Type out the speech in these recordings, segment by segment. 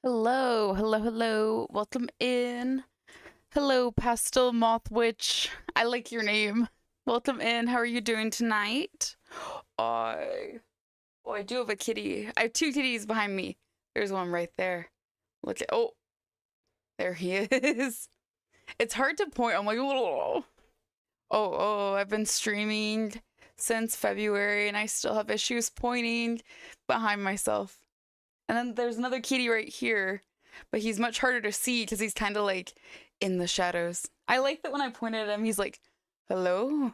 Hello, hello, hello. Welcome in. Hello, Pastel Moth Witch. I like your name. Welcome in. How are you doing tonight? I I do have a kitty. I have two kitties behind me. There's one right there. Look at there he is. It's hard to point. I'm like, I've been streaming since February and I still have issues pointing behind myself. And then there's another kitty right here, but he's much harder to see because he's kind of like in the shadows. I like that when I point at him, he's like, hello?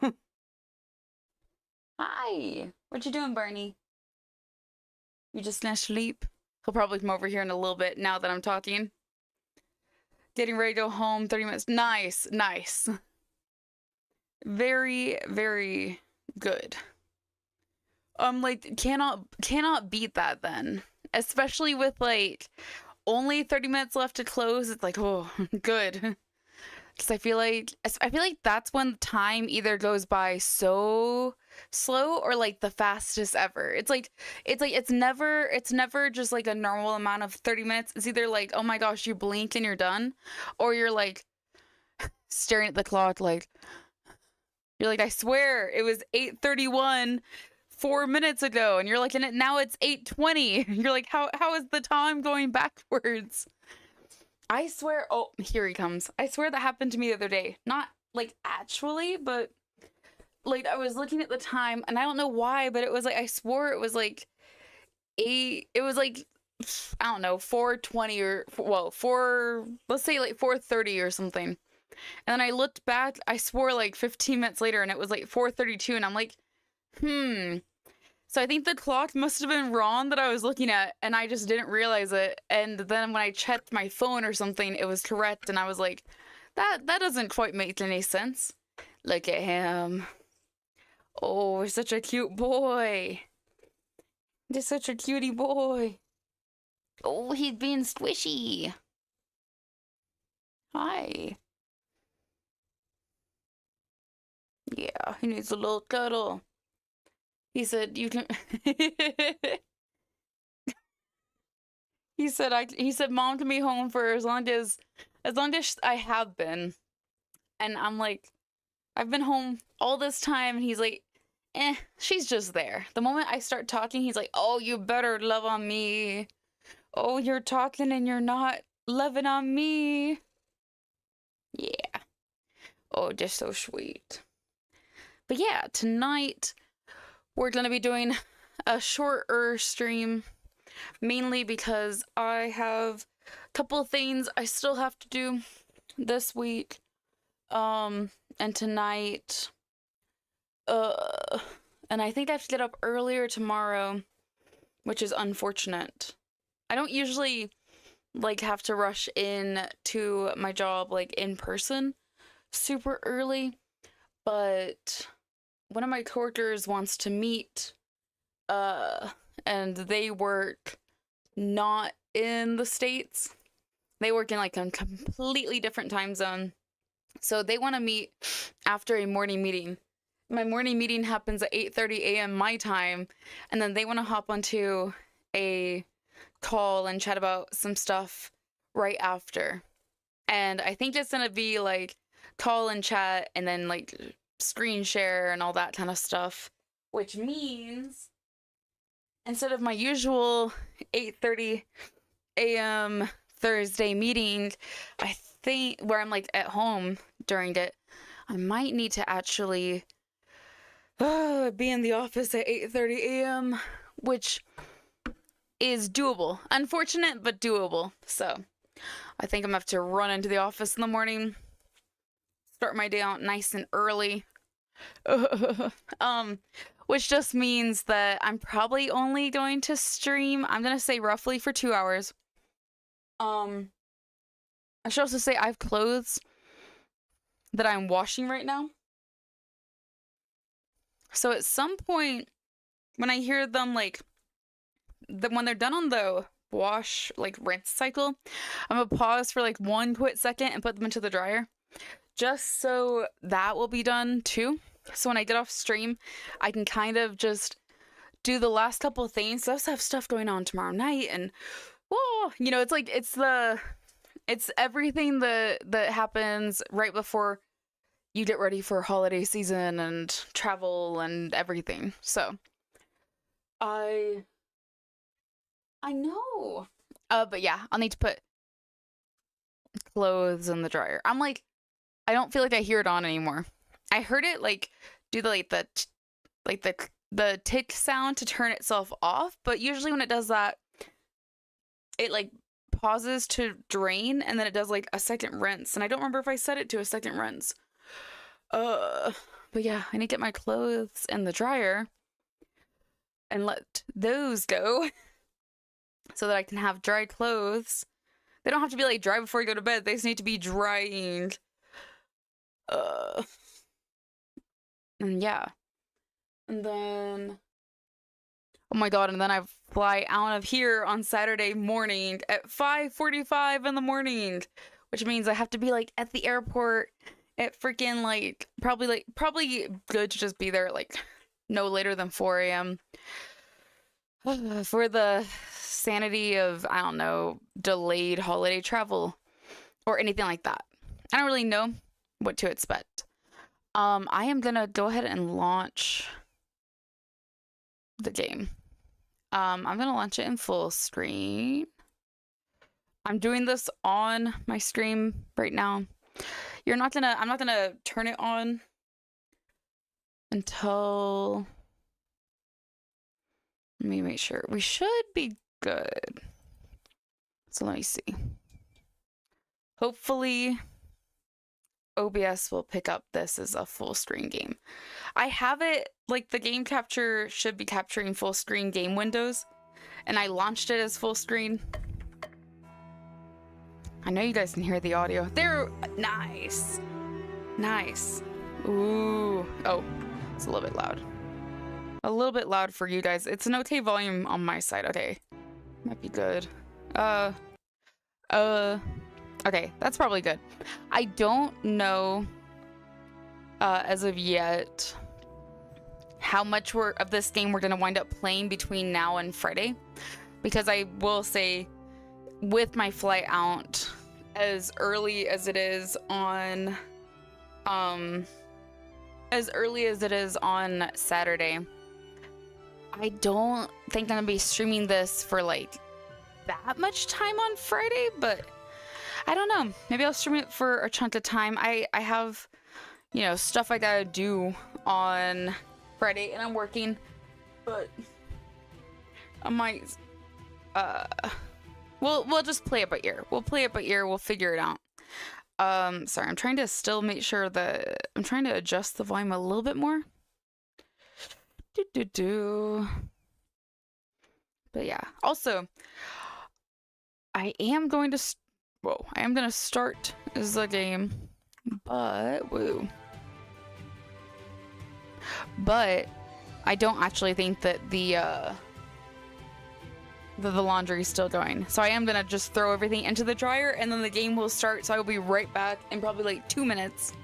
Hi. What you doing, Barney? You just gonna sleep? He'll probably come over here in a little bit now that I'm talking. Getting ready to go home, 30 minutes. Nice, nice. Very, very good. Like, cannot beat that then. Especially with like only 30 minutes left to close. It's like, oh, good. Because I feel like that's when time either goes by so slow or like the fastest ever. It's never just like a normal amount of 30 minutes. It's either like, oh my gosh, you blink and you're done, or you're like staring at the clock like you're like, I swear it was 8:31 4 minutes ago, and you're like, and now it's 8:20. You're like, how is the time going backwards? I swear, oh, here he comes. I swear that happened to me the other day. Not like actually, but like I was looking at the time and I don't know why, but it was like I swore it was like it was like I don't know, 4:20 or well, 4 let's say like 4:30 or something. And then I looked back, I swore like 15 minutes later and it was like 4:32 and I'm like, hmm. So I think the clock must have been wrong that I was looking at, and I just didn't realize it. And then when I checked my phone or something, it was correct, and I was like, that doesn't quite make any sense. Look at him. Oh, such a cute boy. Just such a cutie boy. Oh, he's being squishy. Hi. Yeah, he needs a little cuddle. He said, you can. He said mom can be home for as long as I have been. And I'm like, I've been home all this time, and he's like, she's just there. The moment I start talking, he's like, oh, you better love on me. Oh, you're talking and you're not loving on me. Yeah. Oh, just so sweet. But yeah, tonight we're gonna be doing a shorter stream, mainly because I have a couple of things I still have to do this week. And tonight, and I think I have to get up earlier tomorrow, which is unfortunate. I don't usually like have to rush in to my job like in person super early, but one of my coworkers wants to meet, and they work not in the States. They work in like a completely different time zone. So they want to meet after a morning meeting. My morning meeting happens at 8:30 a.m. my time, and then they want to hop onto a call and chat about some stuff right after. And I think it's going to be like call and chat and then like screen share and all that kind of stuff, which means instead of my usual 8:30 a.m. Thursday meeting, I think where I'm like at home during it, I might need to actually be in the office at 8:30 a.m., which is doable. Unfortunate, but doable. So I think I'm gonna have to run into the office in the morning, start my day out nice and early. Which just means that I'm probably only going to stream, I'm gonna say roughly for 2 hours. I should also say I have clothes that I'm washing right now. So at some point, when I hear them like, when they're done on the wash, like rinse cycle, I'm gonna pause for like 1 quick second and put them into the dryer. Just so that will be done too. So when I get off stream, I can kind of just do the last couple of things. I also have stuff going on tomorrow night, and Whoa, you know, it's like it's everything that happens right before you get ready for holiday season and travel and everything. So I I know. But yeah, I'll need to put clothes in the dryer. I'm like, I don't feel like I hear it on anymore. I heard it like do the like the tick sound to turn itself off, but usually when it does that, it like pauses to drain and then it does like a second rinse. And I don't remember if I set it to a second rinse. But yeah, I need to get my clothes in the dryer and let those go so that I can have dry clothes. They don't have to be like dry before you go to bed. They just need to be drying. And yeah. And then oh my god, and then I fly out of here on Saturday morning at 5:45 in the morning, which means I have to be like at the airport at freaking like probably good to just be there like no later than 4 a.m. for the sanity of, I don't know, delayed holiday travel or anything like that. I don't really know what to expect. I am gonna go ahead and launch the game. I'm gonna launch it in full screen. I'm doing this on my stream right now. I'm not gonna turn it on until, let me make sure. We should be good. So let me see. Hopefully OBS will pick up this as a full screen game. I have it, like the game capture should be capturing full screen game windows, and I launched it as full screen. I know you guys can hear the audio. They're nice. Nice. Ooh. Oh, it's a little bit loud. A little bit loud for you guys. It's an okay volume on my side. Okay. Might be good. Okay, that's probably good. I don't know as of yet how much of this game we're gonna wind up playing between now and Friday, because I will say with my flight out as early as it is on Saturday, I don't think I'm gonna be streaming this for like that much time on Friday, but I don't know. Maybe I'll stream it for a chunk of time. I have, you know, stuff I gotta do on Friday, and I'm working, but I might, we'll just play it by ear. We'll play it by ear. We'll figure it out. Sorry, I'm trying to still make sure that I'm trying to adjust the volume a little bit more. But yeah. Also, I am going to start the game, but I don't actually think that the laundry is still going. So I am gonna just throw everything into the dryer, and then the game will start. So I will be right back in probably like 2 minutes.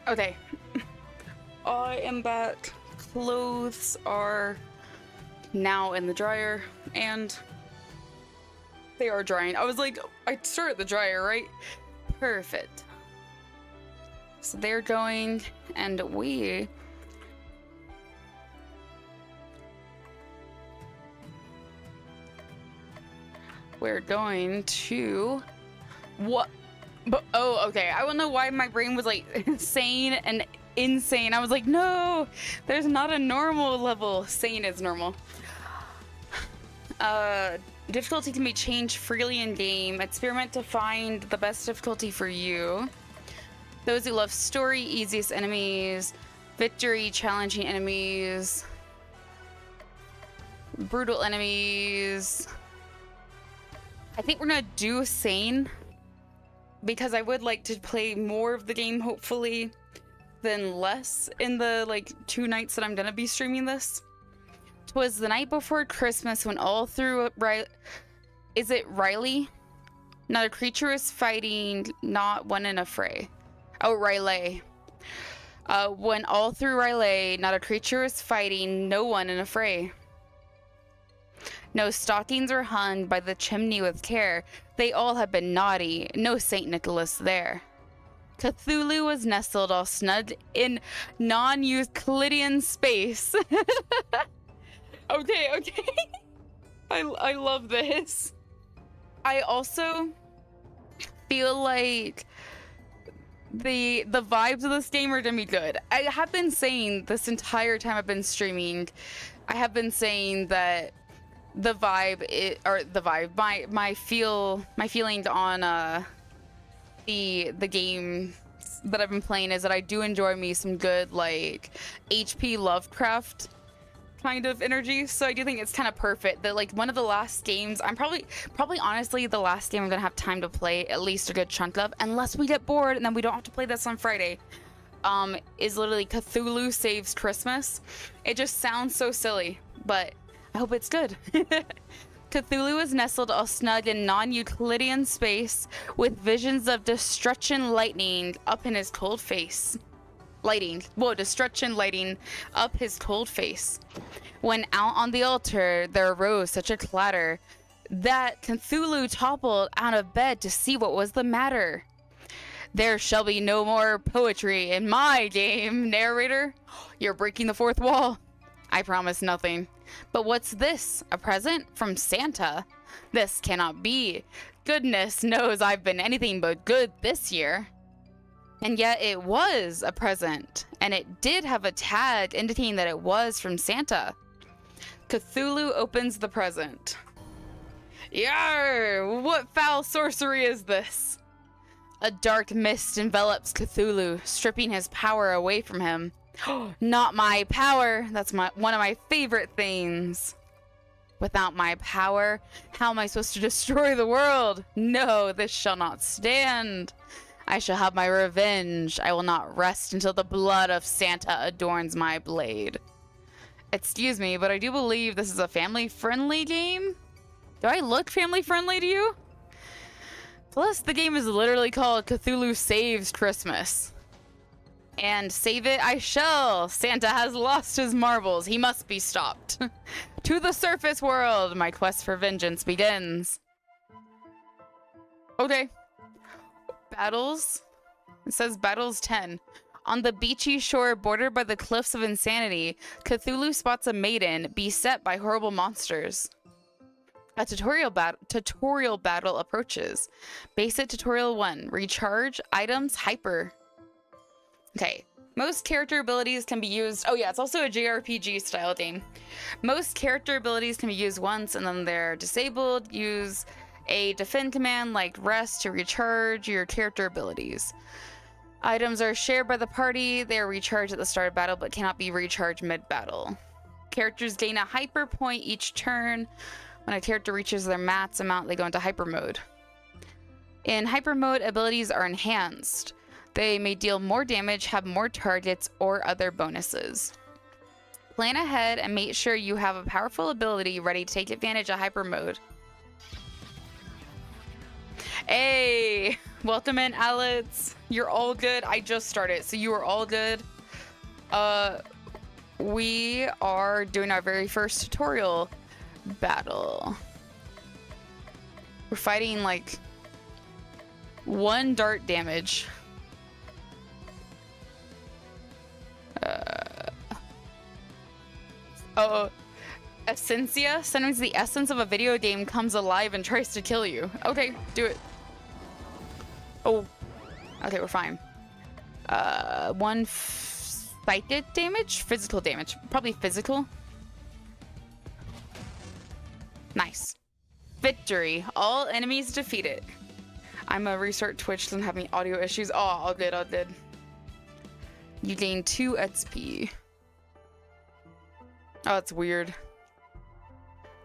Okay. I am back. Clothes are now in the dryer, and they are drying. I was like, I started the dryer, right? Perfect. So they're going, and we're going to... What? But, oh, okay. I don't know why my brain was like sane and insane. I was like, no, there's not a normal level. Sane is normal. Difficulty can be changed freely in game. Experiment to find the best difficulty for you. Those who love story, easiest enemies. Victory, challenging enemies. Brutal enemies. I think we're gonna do sane, because I would like to play more of the game, hopefully, than less in the, like, 2 nights that I'm gonna be streaming this. 'Twas the night before Christmas when all through... Is it Riley? Not a creature is fighting, not one in a fray. Oh, Riley. When all through Riley, not a creature is fighting, no one in a fray. No stockings are hung by the chimney with care. They all have been naughty. No St. Nicholas there. Cthulhu was nestled all snug in non-Euclidean space. Okay. I love this. I also feel like the vibes of this game are gonna be good. I have been saying this entire time I've been streaming, I have been saying that the vibe, my feelings on the game that I've been playing is that I do enjoy me some good, like, HP Lovecraft kind of energy. So I do think it's kind of perfect that, like, one of the last games I'm probably honestly the last game I'm gonna have time to play at least a good chunk of, unless we get bored and then we don't have to play this on Friday, is literally Cthulhu Saves Christmas. It just sounds so silly, but I hope it's good. Cthulhu is nestled all snug in non-Euclidean space with visions of destruction lightning up in his cold face. Destruction lighting up his cold face. When out on the altar there arose such a clatter that Cthulhu toppled out of bed to see what was the matter. There shall be no more poetry in my game, narrator. You're breaking the fourth wall. I promise nothing. But what's this? A present from Santa? This cannot be. Goodness knows I've been anything but good this year. And yet it was a present, and it did have a tag indicating that it was from Santa. Cthulhu opens the present. Yarr! What foul sorcery is this? A dark mist envelops Cthulhu, stripping his power away from him. Not my power. That's one of my favorite things. Without my power, how am I supposed to destroy the world? No, this shall not stand. I shall have my revenge. I will not rest until the blood of Santa adorns my blade. Excuse me, but I do believe this is a family-friendly game. Do I look family-friendly to you? Plus, the game is literally called Cthulhu Saves Christmas. And save it I shall. Santa has lost his marbles. He must be stopped. To the surface world, my quest for vengeance begins. Okay. Battles. It says battles 10. On the beachy shore bordered by the cliffs of insanity, Cthulhu spots a maiden beset by horrible monsters. A tutorial battle approaches. Basic tutorial 1. Recharge items hyper. Okay. Most character abilities can be used... Oh yeah, it's also a JRPG style game. Most character abilities can be used once and then they're disabled. Use a defend command like rest to recharge your character abilities. Items are shared by the party. They are recharged at the start of battle but cannot be recharged mid-battle. Characters gain a hyper point each turn. When a character reaches their max amount, they go into hyper mode. In hyper mode, abilities are enhanced. They may deal more damage, have more targets, or other bonuses. Plan ahead and make sure you have a powerful ability ready to take advantage of hyper mode. Hey! Welcome in, Alex. You're all good. I just started, so you are all good. We are doing our very first tutorial battle. We're fighting like 1 dart damage. Essentia? Sometimes the essence of a video game comes alive and tries to kill you. Okay, do it. Oh. Okay, we're fine. 1 psychic damage? Physical damage. Probably physical. Nice. Victory. All enemies defeated. I'm a restart Twitch, doesn't have any audio issues. Oh, all good, all good. You gain 2 XP. Oh, that's weird.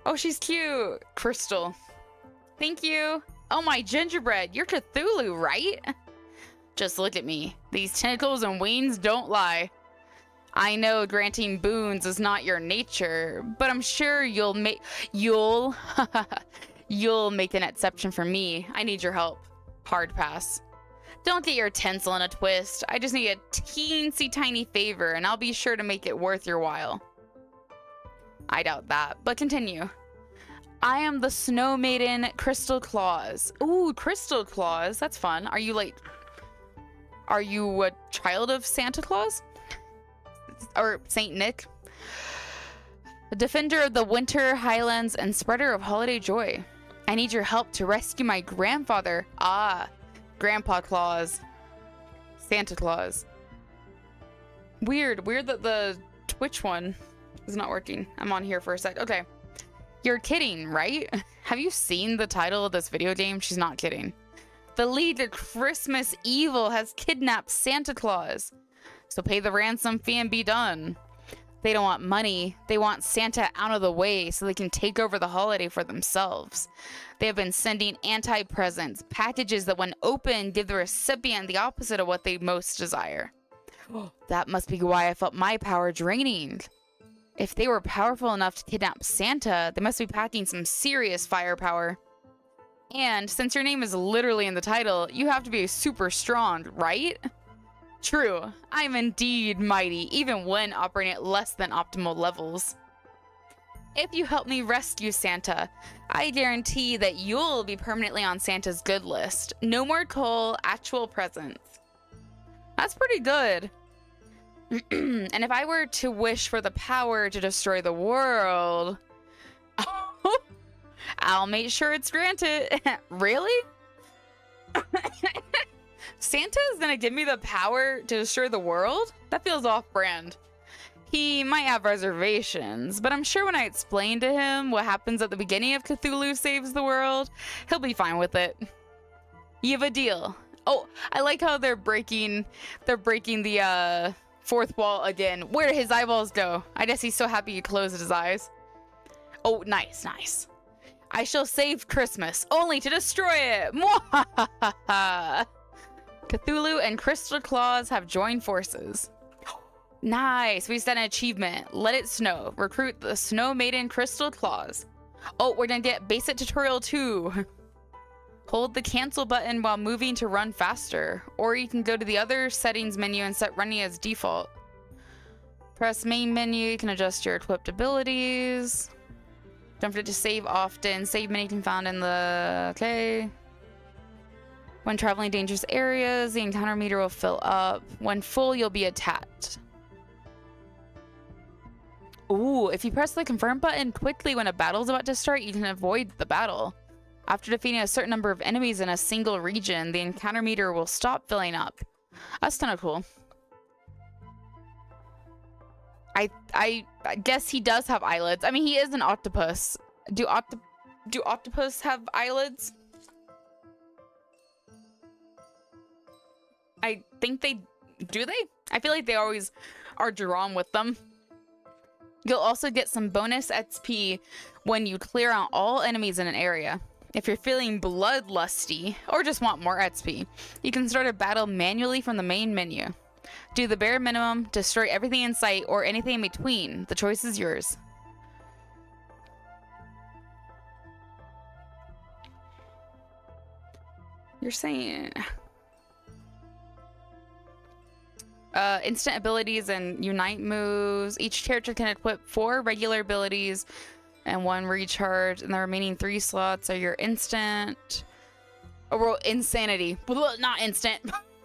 Oh, she's cute. Crystal. Thank you. Oh, my gingerbread. You're Cthulhu, right? Just look at me. These tentacles and wings don't lie. I know granting boons is not your nature, but I'm sure you'll make an exception for me. I need your help. Hard pass. Don't get your tinsel in a twist. I just need a teensy tiny favor, and I'll be sure to make it worth your while. I doubt that, but continue. I am the Snow Maiden Crystal Claus. Ooh, Crystal Claus. That's fun. Are you a child of Santa Claus? Or Saint Nick? A defender of the winter highlands and spreader of holiday joy. I need your help to rescue my grandfather. Ah, Grandpa Claus. Santa Claus. Weird that the Twitch one is not working. I'm on here for a sec. Okay. You're kidding, right? Have you seen the title of this video game? She's not kidding. The League of Christmas Evil has kidnapped Santa Claus. So pay the ransom fee and be done. They don't want money. They want Santa out of the way so they can take over the holiday for themselves. They have been sending anti-presents, packages that when opened give the recipient the opposite of what they most desire. That must be why I felt my power draining. If they were powerful enough to kidnap Santa, they must be packing some serious firepower. And since your name is literally in the title, you have to be super strong, right? True, I'm indeed mighty, even when operating at less than optimal levels. If you help me rescue Santa, I guarantee that you'll be permanently on Santa's good list. No more coal, actual presents. That's pretty good. And if I were to wish for the power to destroy the world, I'll make sure it's granted. Really? Santa is gonna give me the power to destroy the world? That feels off-brand. He might have reservations, but I'm sure when I explain to him what happens at the beginning of Cthulhu Saves the World, he'll be fine with it. You have a deal. Oh, I like how they're breaking the fourth wall again. Where did his eyeballs go? I guess he's so happy he closed his eyes. Oh, nice, nice. I shall save Christmas, only to destroy it. Mwahaha. Cthulhu and Crystal Claus have joined forces. Nice, we set an achievement. Let it snow. Recruit the Snow Maiden Crystal Claus. Oh, we're gonna get basic tutorial 2. Hold the cancel button while moving to run faster. Or you can go to the other settings menu and set running as default. Press main menu, you can adjust your equipped abilities. Don't forget to save often. Save menu can be found in the... Okay. When traveling dangerous areas, the encounter meter will fill up. When full, you'll be attacked. Ooh, if you press the confirm button quickly when a battle's about to start, you can avoid the battle. After defeating a certain number of enemies in a single region, the encounter meter will stop filling up. That's kind of cool. I guess he does have eyelids. I mean, he is an octopus. Do octopus have eyelids? I think they... Do they? I feel like they always are drawn with them. You'll also get some bonus XP when you clear out all enemies in an area. If you're feeling bloodlusty or just want more XP, you can start a battle manually from the main menu. Do the bare minimum, destroy everything in sight, or anything in between. The choice is yours. You're saying... instant abilities and unite moves. Each character can equip 4 regular abilities and 1 recharge, and the remaining 3 slots are your instant... Oh, well, insanity. Well, not instant.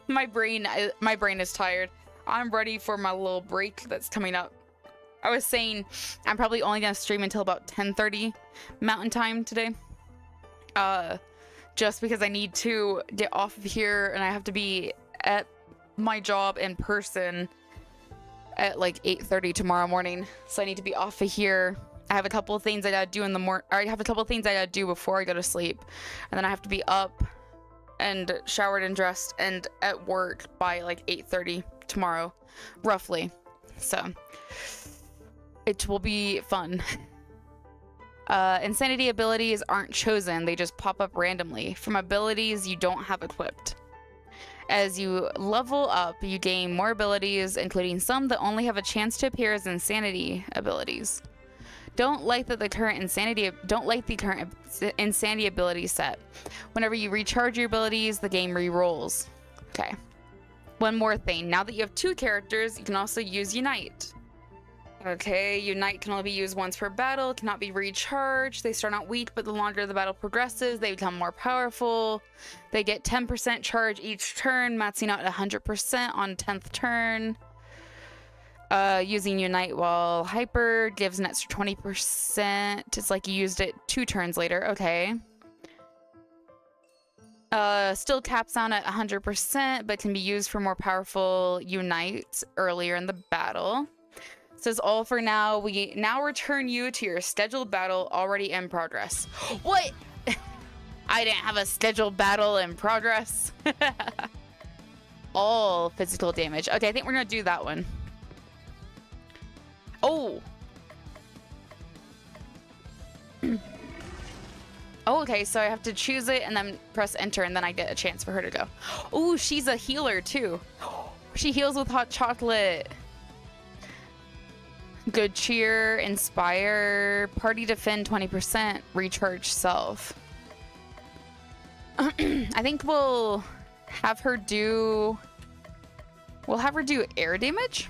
my brain is tired. I'm ready for my little break that's coming up. I was saying I'm probably only gonna stream until about 10:30 Mountain Time today. Just because I need to get off of here and I have to be at my job in person at like 8:30 tomorrow morning. So I need to be off of here. I have a couple of things I gotta do in the morning. I have a couple of things I gotta do before I go to sleep, and then I have to be up and showered and dressed and at work by like 8:30 tomorrow, roughly. So it will be fun. Insanity abilities aren't chosen, they just pop up randomly from abilities you don't have equipped. As you level up, you gain more abilities, including some that only have a chance to appear as insanity abilities. Don't like the current insanity ability set. Whenever you recharge your abilities, the game re-rolls. Okay. One more thing. Now that you have 2 characters, you can also use Unite. Okay, Unite can only be used once per battle, cannot be recharged. They start out weak, but the longer the battle progresses, they become more powerful. They get 10% charge each turn, maxing out at 100% on 10th turn. Using Unite while hyper gives an extra 20%. It's like you used it 2 turns later. Okay. Still caps out at 100%, but can be used for more powerful Unites earlier in the battle. Says all for now. We now return you to your scheduled battle already in progress. What? I didn't have a scheduled battle in progress. All physical damage. Okay, I think we're gonna do that one. Oh. Oh, okay, so I have to choose it and then press enter, and then I get a chance for her to go. Oh, she's a healer too. She heals with hot chocolate. Good cheer, inspire, party defend 20%, recharge self. I think we'll have her do air damage.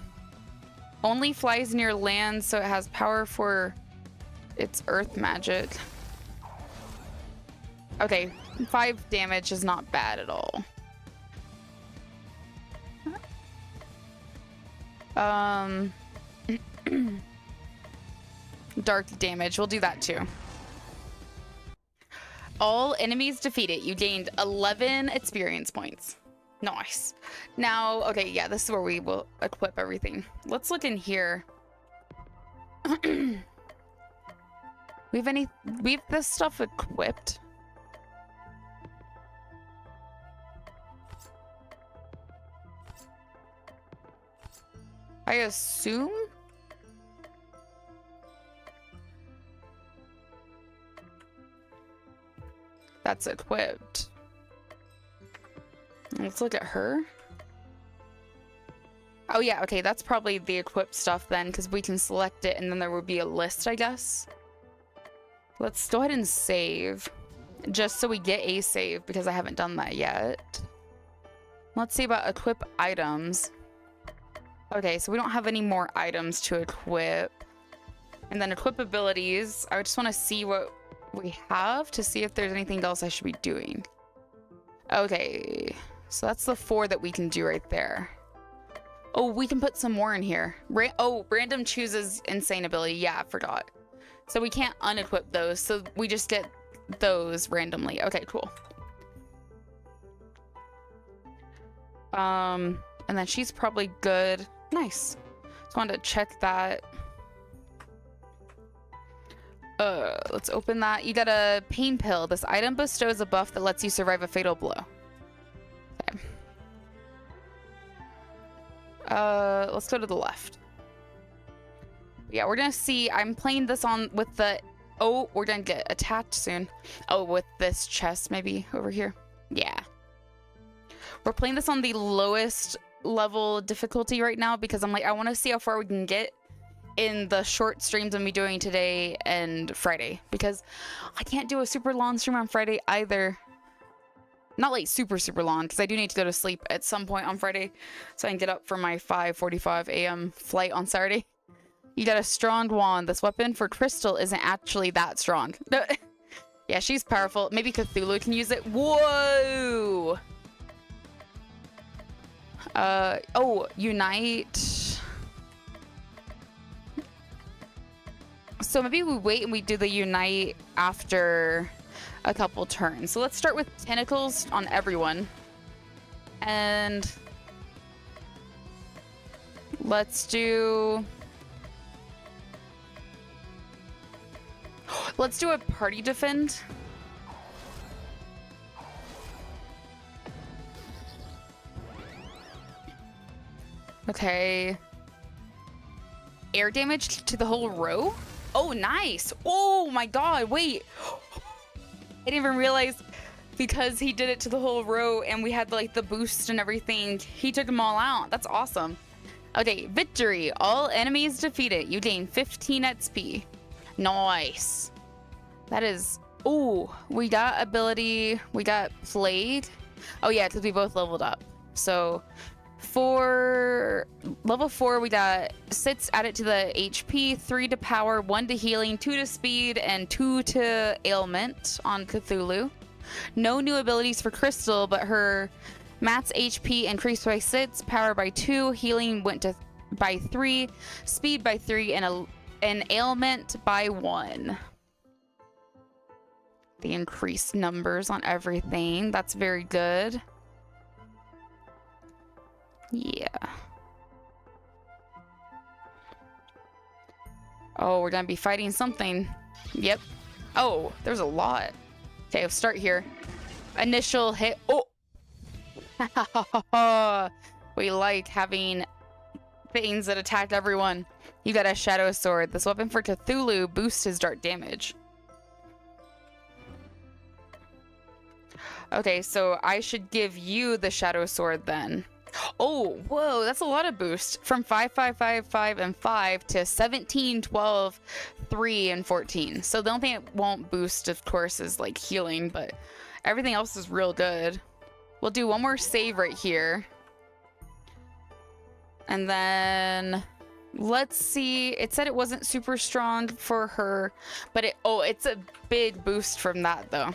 Only flies near land, so it has power for its earth magic. Okay, 5 damage is not bad at all. Dark damage, we'll do that too. All enemies defeated. You gained 11 experience points. Nice. Now, okay, yeah, this is where we will equip everything. Let's look in here. We have this stuff equipped. I assume? That's equipped. Let's look at her. Oh yeah, okay, that's probably the equipped stuff then, because we can select it and then there would be a list, I guess. Let's go ahead and save, just so we get a save, because I haven't done that yet. Let's see about equip items. Okay, so we don't have any more items to equip. And then equip abilities. I just want to see what we have to see if there's anything else I should be doing. Okay, so that's the 4 that we can do right there. Oh, we can put some more in here. Random chooses insane ability. Yeah, I forgot. So we can't unequip those, so we just get those randomly. Okay, cool. And then she's probably good. Nice. Just wanted to check that. Let's open that. You got a pain pill. This item bestows a buff that lets you survive a fatal blow. Okay. Let's go to the left. Yeah, we're gonna see. I'm playing this on with the... Oh, we're gonna get attacked soon. Oh, with this chest maybe over here. Yeah. We're playing this on the lowest level difficulty right now because I'm like, I want to see how far we can get in the short streams I'm be doing today and Friday, because I can't do a super long stream on Friday either. Not like super, super long, because I do need to go to sleep at some point on Friday, so I can get up for my 5:45 a.m. flight on Saturday. You got a strong wand. This weapon for Crystal isn't actually that strong. Yeah, she's powerful. Maybe Cthulhu can use it. Whoa! Oh, unite. So maybe we wait and we do the unite after a couple turns. So let's start with tentacles on everyone. And let's do... Let's do a party defend. Okay. Air damage to the whole row? Oh, nice. Oh my god, wait. I didn't even realize because he did it to the whole row and we had like the boost and everything. He took them all out. That's awesome. Okay, victory. All enemies defeated. You gain 15 XP. Nice. That is... Oh, we got ability. We got played. Oh yeah, because we both leveled up. So for level 4, we got 6 added to the HP, 3 to power, 1 to healing, 2 to speed, and 2 to ailment on Cthulhu. No new abilities for Crystal, but her max HP increased by 6, power by 2, healing went to by 3, speed by 3, and an ailment by 1. The increased numbers on everything. That's very good. Yeah. Oh, we're gonna be fighting something. Yep. Oh, there's a lot. Okay, we'll start here. Initial hit. Oh! We like having things that attack everyone. You got a shadow sword. This weapon for Cthulhu boosts his dark damage. Okay, so I should give you the shadow sword then. Oh, whoa, that's a lot of boost. From 5, 5, 5, 5, and 5 to 17, 12, 3, and 14. So the only thing it won't boost, of course, is like healing, but everything else is real good. We'll do one more save right here. And then let's see. It said it wasn't super strong for her, but it's a big boost from that though.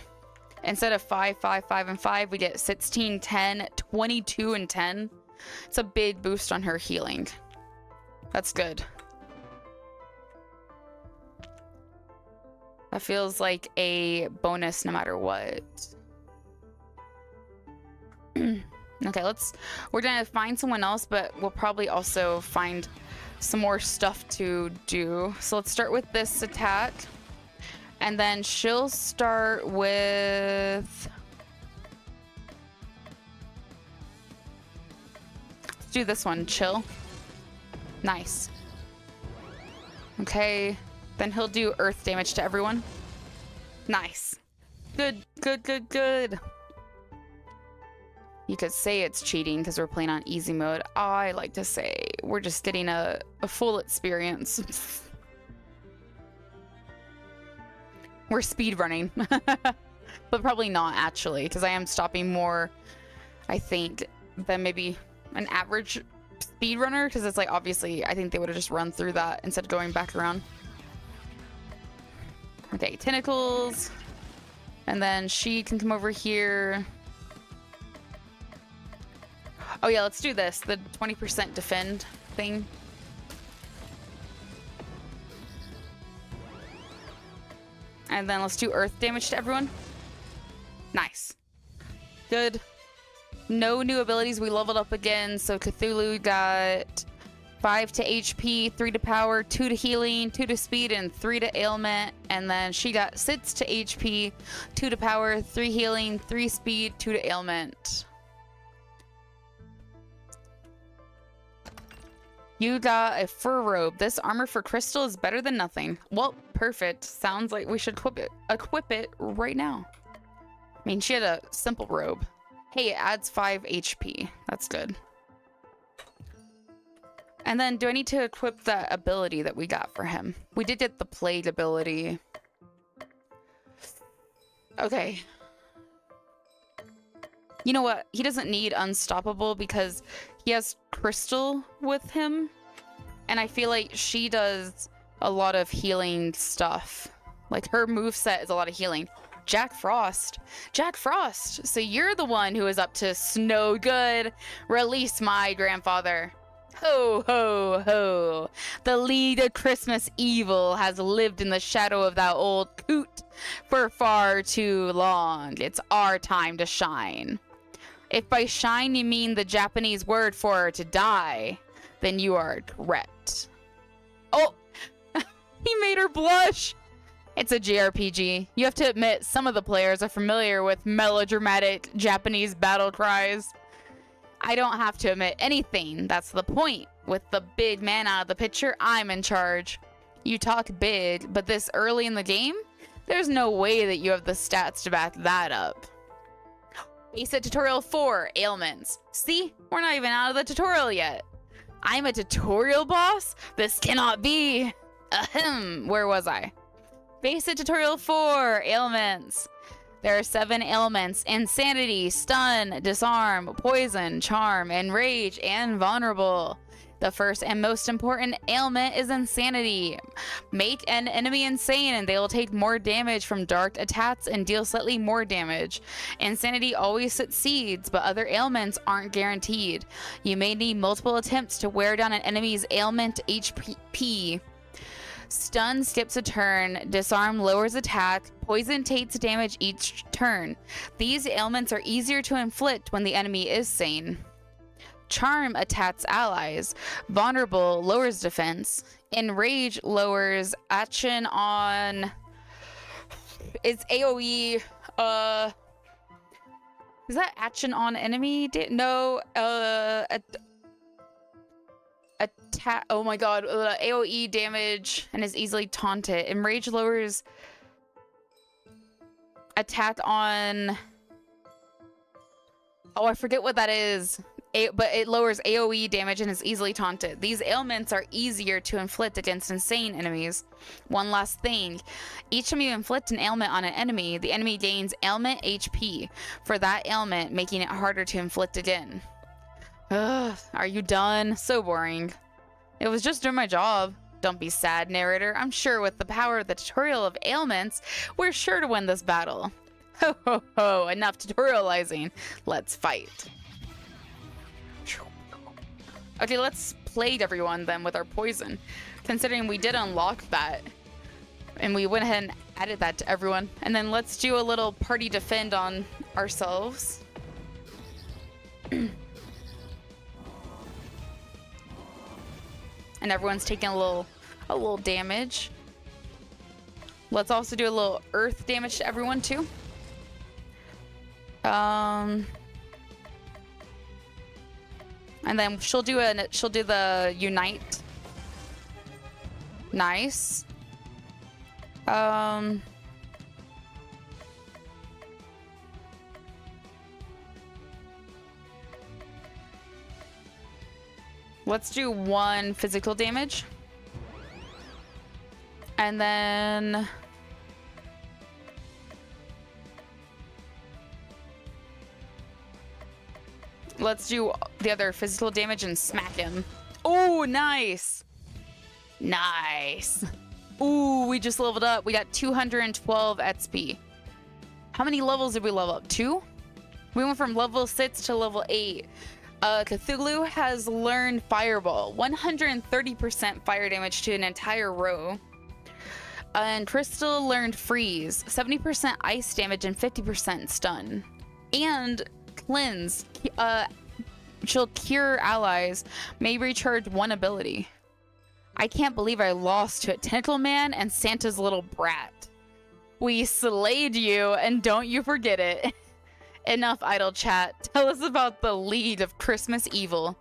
Instead of 5, 5, 5, and 5, we get 16, 10, 22, and 10. It's a big boost on her healing. That's good. That feels like a bonus no matter what. Okay, we're gonna find someone else, but we'll probably also find some more stuff to do. So let's start with this attack. And then she'll start with... Let's do this one, chill. Nice. Okay, then he'll do earth damage to everyone. Nice. Good, good, good, good. You could say it's cheating because we're playing on easy mode. I like to say we're just getting a full experience. We're speed running, but probably not actually, because I am stopping more, I think, than maybe an average speed runner, because it's like, obviously, I think they would have just run through that instead of going back around. Okay, tentacles, and then she can come over here. Oh yeah, let's do this, the 20% defend thing. And then let's do earth damage to everyone. Nice. Good. No new abilities. We leveled up again. So Cthulhu got 5 to HP, 3 to power, 2 to healing, 2 to speed, and 3 to ailment. And then she got 6 to HP, 2 to power, 3 healing, 3 speed, 2 to ailment. You got a fur robe. This armor for Crystal is better than nothing. Well, perfect. Sounds like we should equip it right now. I mean, she had a simple robe. Hey, it adds 5 HP. That's good. And then, do I need to equip the ability that we got for him? We did get the plague ability. Okay. You know what? He doesn't need unstoppable because he has Crystal with him. And I feel like she does a lot of healing stuff. Like her moveset is a lot of healing. Jack Frost. Jack Frost. So you're the one who is up to snow good. Release my grandfather. Ho, ho, ho. The League of Christmas Evil has lived in the shadow of that old coot for far too long. It's our time to shine. If by shine you mean the Japanese word for to die, then you are correct. Oh, he made her blush. It's a JRPG. You have to admit some of the players are familiar with melodramatic Japanese battle cries. I don't have to admit anything. That's the point. With the big man out of the picture, I'm in charge. You talk big, but this early in the game, there's no way that you have the stats to back that up. Basic Tutorial 4, Ailments. See? We're not even out of the tutorial yet. I'm a tutorial boss? This cannot be. Ahem. Where was I? Basic Tutorial 4, Ailments. There are 7 ailments: Insanity, Stun, Disarm, Poison, Charm, Enrage, and Vulnerable. The first and most important ailment is Insanity. Make an enemy insane and they will take more damage from dark attacks and deal slightly more damage. Insanity always succeeds, but other ailments aren't guaranteed. You may need multiple attempts to wear down an enemy's ailment HP. Stun skips a turn, Disarm lowers attack, Poison takes damage each turn. These ailments are easier to inflict when the enemy is sane. Charm attacks allies. Vulnerable lowers defense. Enrage lowers action on... It's AoE, is that action on enemy? No, attack. Oh my god, AoE damage and is easily taunted. Enrage lowers attack on... Oh, I forget what that is. But it lowers AoE damage and is easily taunted. These ailments are easier to inflict against insane enemies. One last thing. Each time you inflict an ailment on an enemy, the enemy gains ailment HP for that ailment, making it harder to inflict again. Ugh, are you done? So boring. It was just doing my job. Don't be sad, narrator. I'm sure with the power of the tutorial of ailments, we're sure to win this battle. Ho ho ho, enough tutorializing. Let's fight. Okay, let's plague everyone then with our poison, considering we did unlock that. And we went ahead and added that to everyone. And then let's do a little party defend on ourselves. And everyone's taking a little damage. Let's also do a little earth damage to everyone too. And then she'll do the unite. Nice. Let's do 1 physical damage. And then let's do the other physical damage and smack him. Oh, nice. Nice. Ooh, we just leveled up. We got 212 XP. How many levels did we level up? 2? We went from level 6 to level 8. Cthulhu has learned Fireball. 130% fire damage to an entire row. And Crystal learned Freeze. 70% ice damage and 50% stun. And Cleanse. She'll cure allies. May recharge 1 ability. I can't believe I lost to a Tentacle Man and Santa's little brat. We slayed you, and don't you forget it. Enough idle chat. Tell us about the League of Christmas Evil.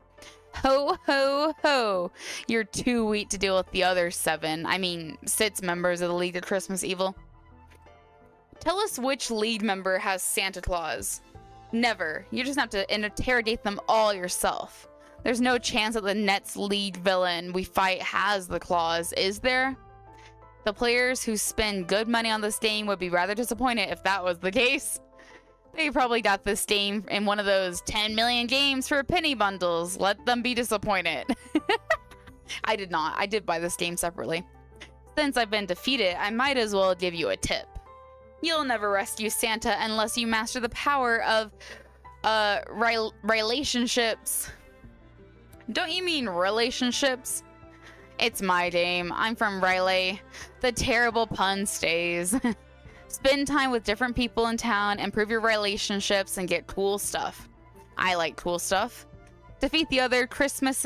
Ho, ho, ho. You're too weak to deal with the other 6 members of the League of Christmas Evil. Tell us which league member has Santa Claus. Never. You just have to interrogate them all yourself. There's no chance that the next lead villain we fight has the claws, is there? The players who spend good money on this game would be rather disappointed if that was the case. They probably got this game in one of those 10 million games for penny bundles. Let them be disappointed. I did not. I did buy this game separately. Since I've been defeated, I might as well give you a tip. You'll never rescue Santa unless you master the power of relationships. Don't you mean relationships? It's my game. I'm from Riley. The terrible pun stays. Spend time with different people in town, improve your relationships, and get cool stuff. I like cool stuff. Defeat the other Christmas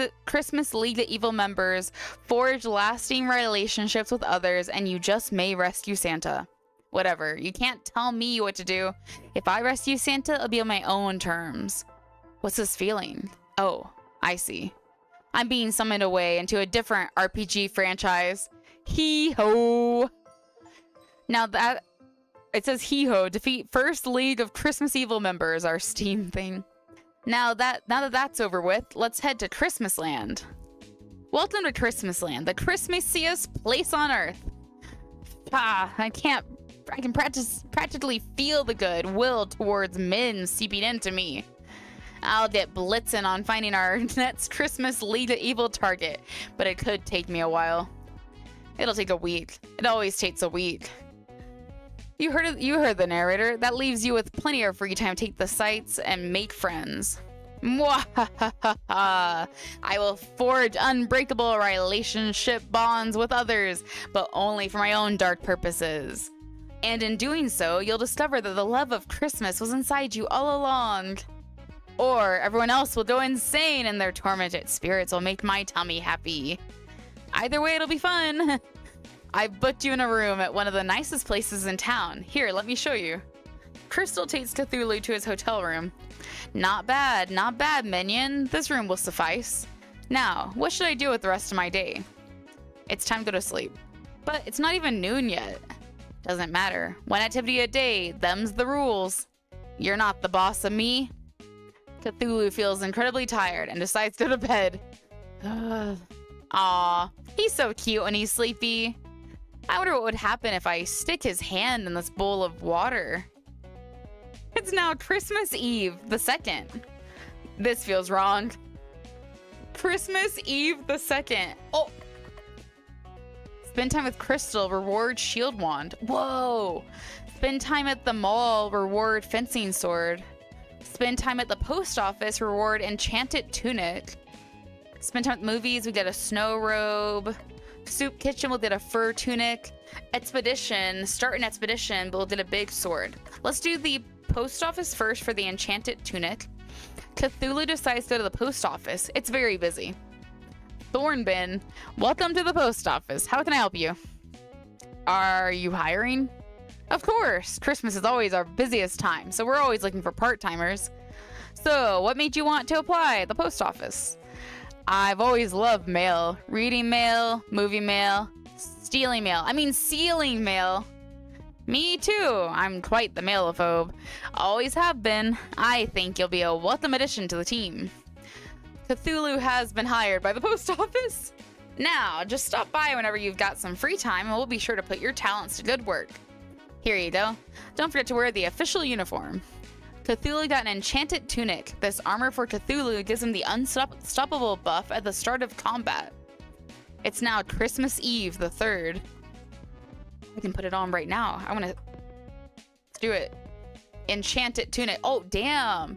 League of Evil members, forge lasting relationships with others, and you just may rescue Santa. Whatever. You can't tell me what to do. If I rescue Santa, it'll be on my own terms. What's this feeling? Oh, I see. I'm being summoned away into a different RPG franchise. Hee-ho! Now that... It says hee-ho, defeat first League of Christmas Evil members, our Steam thing. Now that that's over with, let's head to Christmasland. Welcome to Christmasland, the Christmasiest place on earth. I can practically feel the goodwill towards men seeping into me. I'll get blitzing on finding our next Christmas League of Evil target, but it could take me a while. It'll take a week. It always takes a week. You heard the narrator. That leaves you with plenty of free time to take the sights and make friends. Mwahahaha. I will forge unbreakable relationship bonds with others, but only for my own dark purposes. And in doing so, you'll discover that the love of Christmas was inside you all along. Or everyone else will go insane and their tormented spirits will make my tummy happy. Either way, it'll be fun. I've booked you in a room at one of the nicest places in town. Here, let me show you. Crystal takes Cthulhu to his hotel room. Not bad, minion. This room will suffice. Now, what should I do with the rest of my day? It's time to go to sleep. But it's not even noon yet. Doesn't matter. One activity a day, them's the rules. You're not the boss of me. Cthulhu feels incredibly tired and decides to go to bed. Aw, he's so cute when he's sleepy. I wonder what would happen if I stick his hand in this bowl of water. It's now Christmas Eve the 2nd. This feels wrong. Christmas Eve the 2nd. Oh! Spend time with Crystal, reward shield wand. Whoa! Spend time at the mall, reward fencing sword. Spend time at the post office, reward enchanted tunic. Spend time at movies, we get a snow robe. Soup kitchen, we'll get a fur tunic. Expedition, start an expedition, but we'll get a big sword. Let's do the post office first for the enchanted tunic. Cthulhu decides to go to the post office. It's very busy. Thornbin, welcome to the post office. How can I help you? Are you hiring? Of course. Christmas is always our busiest time, so we're always looking for part-timers. So, what made you want to apply at the post office? I've always loved mail. Reading mail, movie mail, sealing mail. Me too. I'm quite the mailophobe. Always have been. I think you'll be a welcome addition to the team. Cthulhu has been hired by the post office. Now, just stop by whenever you've got some free time and we'll be sure to put your talents to good work. Here you go. Don't forget to wear the official uniform. Cthulhu got an enchanted tunic. This armor for Cthulhu gives him the unstoppable buff at the start of combat. It's now Christmas Eve the 3rd. I can put it on right now. Let's do it. Enchanted tunic. Oh, damn.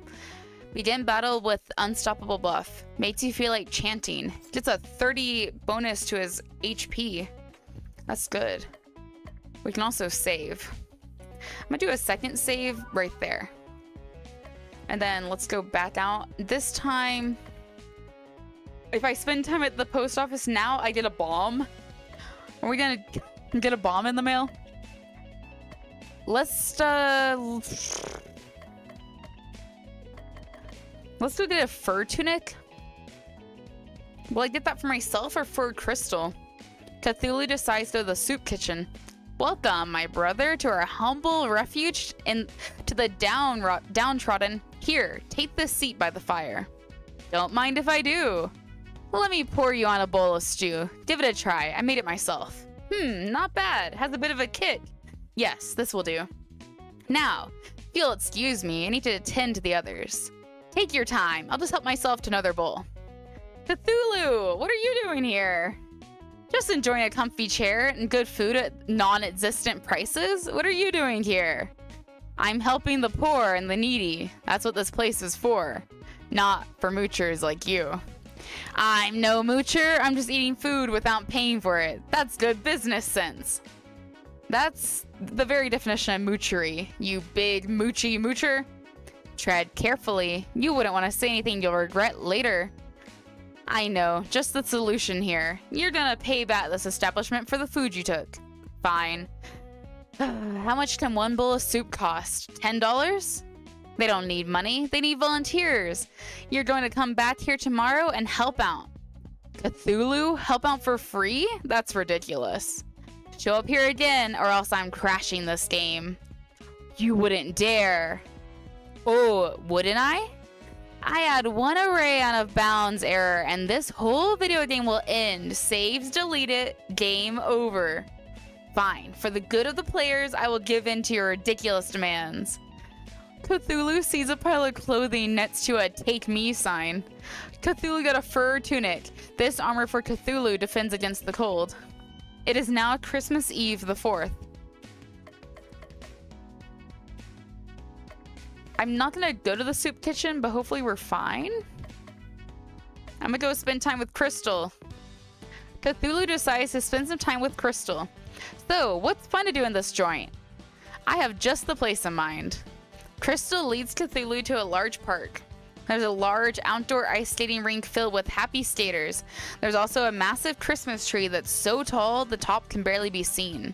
Begin battle with unstoppable buff. Makes you feel like chanting. Gets a 30 bonus to his HP. That's good. We can also save. I'm gonna do a second save right there. And then let's go back out. This time, if I spend time at the post office now, I get a bomb. Are we gonna get a bomb in the mail? Let's go get a fur tunic. Will I get that for myself or for Crystal? Cthulhu decides to the soup kitchen. Welcome, my brother, to our humble refuge to the downtrodden. Here, take this seat by the fire. Don't mind if I do. Let me pour you on a bowl of stew. Give it a try. I made it myself. Not bad. Has a bit of a kick. Yes, this will do. Now, If you'll excuse me, I need to attend to the others. Take your time. I'll just help myself to another bowl. Cthulhu, what are you doing here? Just enjoying a comfy chair and good food at non-existent prices? What are you doing here? I'm helping the poor and the needy. That's what this place is for. Not for moochers like you. I'm no moocher. I'm just eating food without paying for it. That's good business sense. That's the very definition of moochery, you big moochy moocher. Tread carefully. You wouldn't want to say anything you'll regret later. I know, just the solution here. You're gonna pay back this establishment for the food you took. Fine. How much can one bowl of soup cost? $10? They don't need money, they need volunteers. You're going to come back here tomorrow and help out. Cthulhu? Help out for free? That's ridiculous. Show up here again or else I'm crashing this game. You wouldn't dare. Oh, wouldn't I? I had one array out of bounds error and this whole video game will end. Saves deleted, game over. Fine, for the good of the players, I will give in to your ridiculous demands. Cthulhu sees a pile of clothing next to a take me sign. Cthulhu got a fur tunic. This armor for Cthulhu defends against the cold. It is now Christmas Eve the 4th. I'm not gonna go to the soup kitchen, but hopefully we're fine. I'm gonna go spend time with Crystal. Cthulhu decides to spend some time with Crystal. So, what's fun to do in this joint? I have just the place in mind. Crystal leads Cthulhu to a large park. There's a large outdoor ice skating rink filled with happy skaters. There's also a massive Christmas tree that's so tall the top can barely be seen.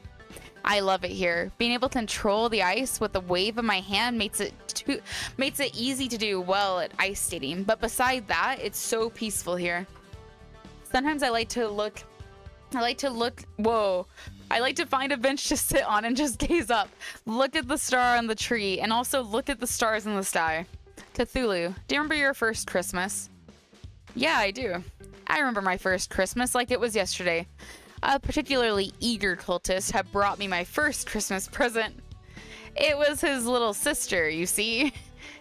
I love it here. Being able to control the ice with a wave of my hand makes it easy to do well at ice skating. But beside that, it's so peaceful here. Sometimes I like to find a bench to sit on and just gaze up. Look at the star on the tree and also look at the stars in the sky. Cthulhu, do you remember your first Christmas? Yeah, I do. I remember my first Christmas like it was yesterday. A particularly eager cultist had brought me my first Christmas present. It was his little sister, you see.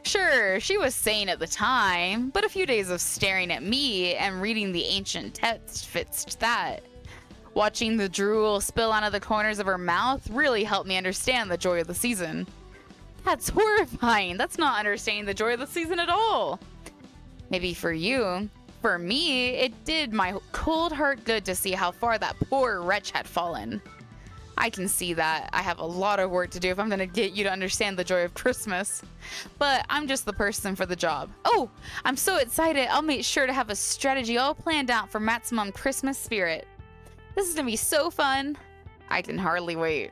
Sure, she was sane at the time, but a few days of staring at me and reading the ancient text fixed that. Watching the drool spill out of the corners of her mouth really helped me understand the joy of the season. That's horrifying. That's not understanding the joy of the season at all. Maybe for you. For me, it did my cold heart good to see how far that poor wretch had fallen. I can see that. I have a lot of work to do if I'm going to get you to understand the joy of Christmas. But I'm just the person for the job. Oh, I'm so excited. I'll make sure to have a strategy all planned out for maximum Christmas spirit. This is going to be so fun. I can hardly wait.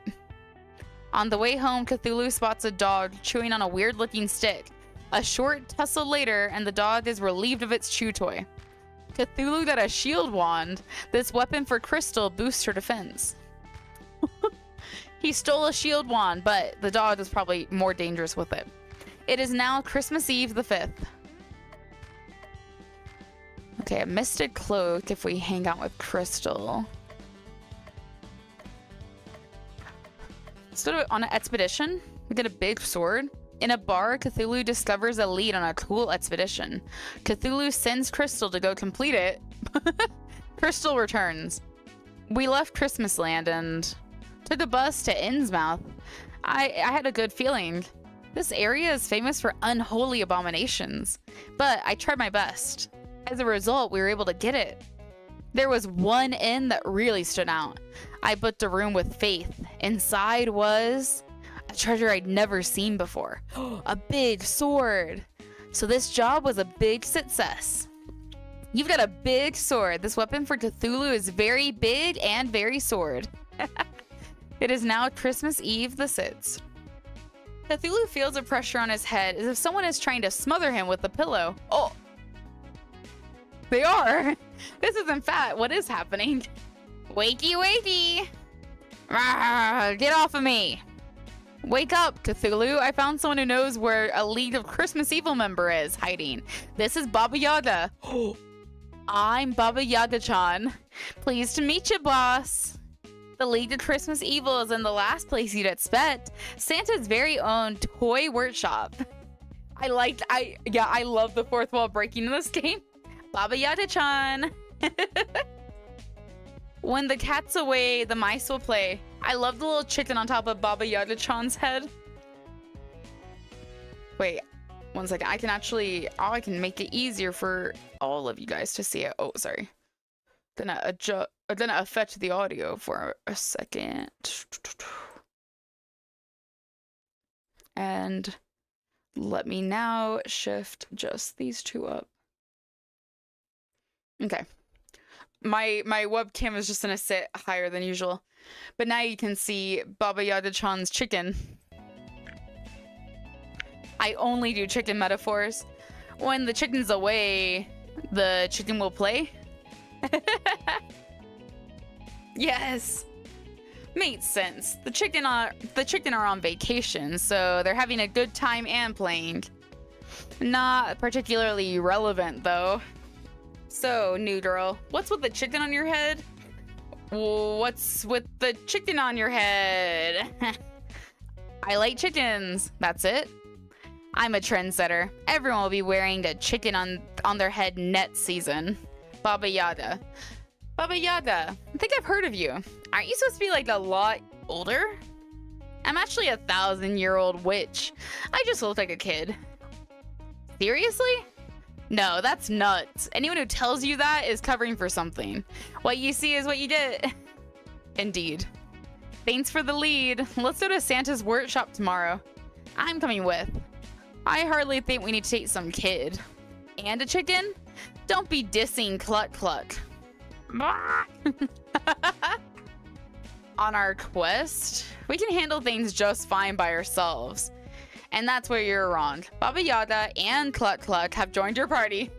On the way home, Cthulhu spots a dog chewing on a weird-looking stick. A short tussle later, and the dog is relieved of its chew toy. Cthulhu got a shield wand. This weapon for Crystal boosts her defense. He stole a shield wand, but the dog is probably more dangerous with it. It is now Christmas Eve the 5th. Okay, a misted cloak if we hang out with Crystal. Let's go on an expedition. We get a big sword. In a bar, Cthulhu discovers a lead on a cool expedition. Cthulhu sends Crystal to go complete it. Crystal returns. We left Christmasland and took a bus to Innsmouth. I had a good feeling. This area is famous for unholy abominations, but I tried my best. As a result, we were able to get it. There was one inn that really stood out. I booked a room with Faith. Inside was a treasure I'd never seen before. A big sword. So this job was a big success. You've got a big sword. This weapon for Cthulhu is very big and very sword. It is now Christmas Eve the 6th. Cthulhu feels a pressure on his head as if someone is trying to smother him with a pillow. Oh! They are! This is in fact what is happening. Wakey, wakey! Rawr, get off of me! Wake up, Cthulhu. I found someone who knows where a League of Christmas Evil member is hiding. This is Baba Yaga. I'm Baba Yaga-chan. Pleased to meet you, boss. The League of Christmas Evil is in the last place you'd expect. Santa's very own toy workshop. I love the fourth wall breaking in this game. Baba Yaga-chan. When the cat's away, the mice will play. I love the little chicken on top of Baba Yaga-chan's head. Wait, one second. I can make it easier for all of you guys to see it. Oh, sorry. Gonna affect the audio for a second. And let me now shift just these two up. Okay. My webcam is just gonna sit higher than usual. But now you can see Baba Yaga-chan's chicken. I only do chicken metaphors. When the chicken's away, the chicken will play. Yes. Makes sense. The chicken are on vacation, so they're having a good time and playing. Not particularly relevant though. So, new girl, what's with the chicken on your head? What's with the chicken on your head? I like chickens. That's it. I'm a trendsetter. Everyone will be wearing a chicken on their head next season. Baba Yaga. Baba Yaga, I think I've heard of you. Aren't you supposed to be like a lot older? I'm actually a 1,000-year-old witch. I just look like a kid. Seriously? No, that's nuts. Anyone who tells you that is covering for something. What you see is what you get. Indeed. Thanks for the lead. Let's go to Santa's workshop tomorrow. I'm coming with. I hardly think we need to take some kid. And a chicken? Don't be dissing Cluck Cluck. On our quest, we can handle things just fine by ourselves. And that's where you're wrong. Baba Yaga and Cluck Cluck have joined your party.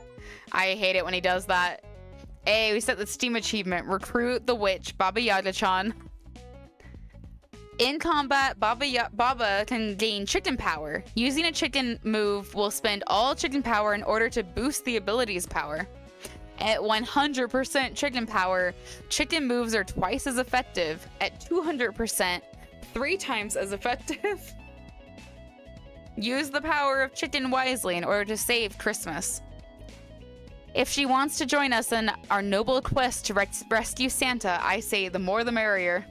I hate it when he does that. Hey, we set the Steam achievement. Recruit the witch, Baba Yaga-chan. In combat, Baba can gain chicken power. Using a chicken move will spend all chicken power in order to boost the ability's power. At 100% chicken power, chicken moves are twice as effective. At 200%, 3 times as effective. Use the power of chicken wisely in order to save Christmas. If she wants to join us in our noble quest to rescue Santa, I say the more the merrier.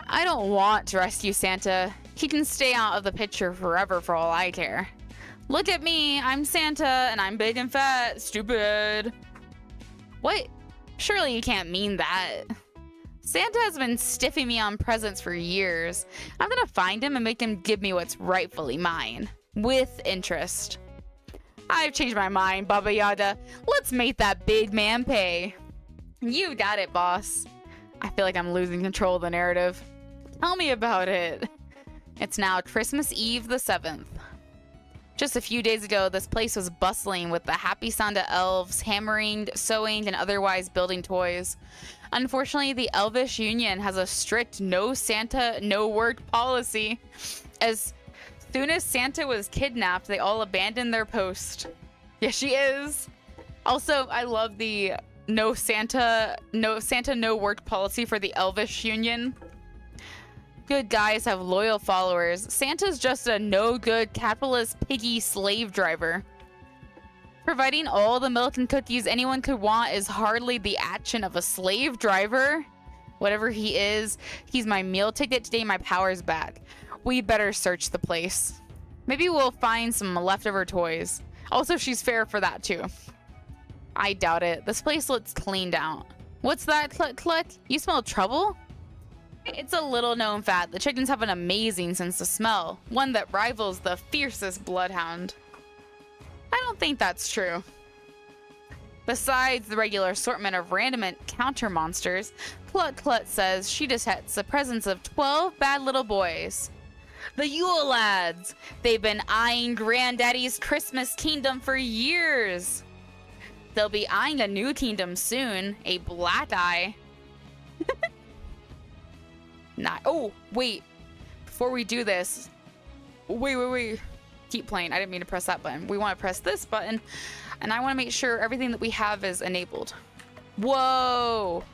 I don't want to rescue Santa. He can stay out of the picture forever for all I care. Look at me, I'm Santa, and I'm big and fat. Stupid. What? Surely you can't mean that. Santa has been stiffing me on presents for years. I'm gonna find him and make him give me what's rightfully mine. With interest. I've changed my mind, Baba Yaga. Let's make that big man pay. You got it, boss. I feel like I'm losing control of the narrative. Tell me about it. It's now Christmas Eve the 7th. Just a few days ago, this place was bustling with the happy sound of elves hammering, sewing, and otherwise building toys. Unfortunately, the Elvish Union has a strict no Santa, no work policy. As soon as Santa was kidnapped, they all abandoned their post. Yes, she is. Also, I love the no Santa, no work policy for the Elvish Union. Good guys have loyal followers. Santa's just a no-good capitalist piggy slave driver. Providing all the milk and cookies anyone could want is hardly the action of a slave driver. Whatever he is, he's my meal ticket today. My power's back. We better search the place. Maybe we'll find some leftover toys. Also, she's fair for that too. I doubt it. This place looks cleaned out. What's that, Cluck Cluck? You smell trouble? It's a little known fact. The chickens have an amazing sense of smell. One that rivals the fiercest bloodhound. I don't think that's true. Besides the regular assortment of random encounter monsters, Cluck Cluck says she detects the presence of 12 bad little boys. The Yule Lads! They've been eyeing Granddaddy's Christmas kingdom for years. They'll be eyeing a new kingdom soon, a black eye. Oh, wait. Before we do this, wait. Keep playing. I didn't mean to press that button. We want to press this button, and I want to make sure everything that we have is enabled. Whoa!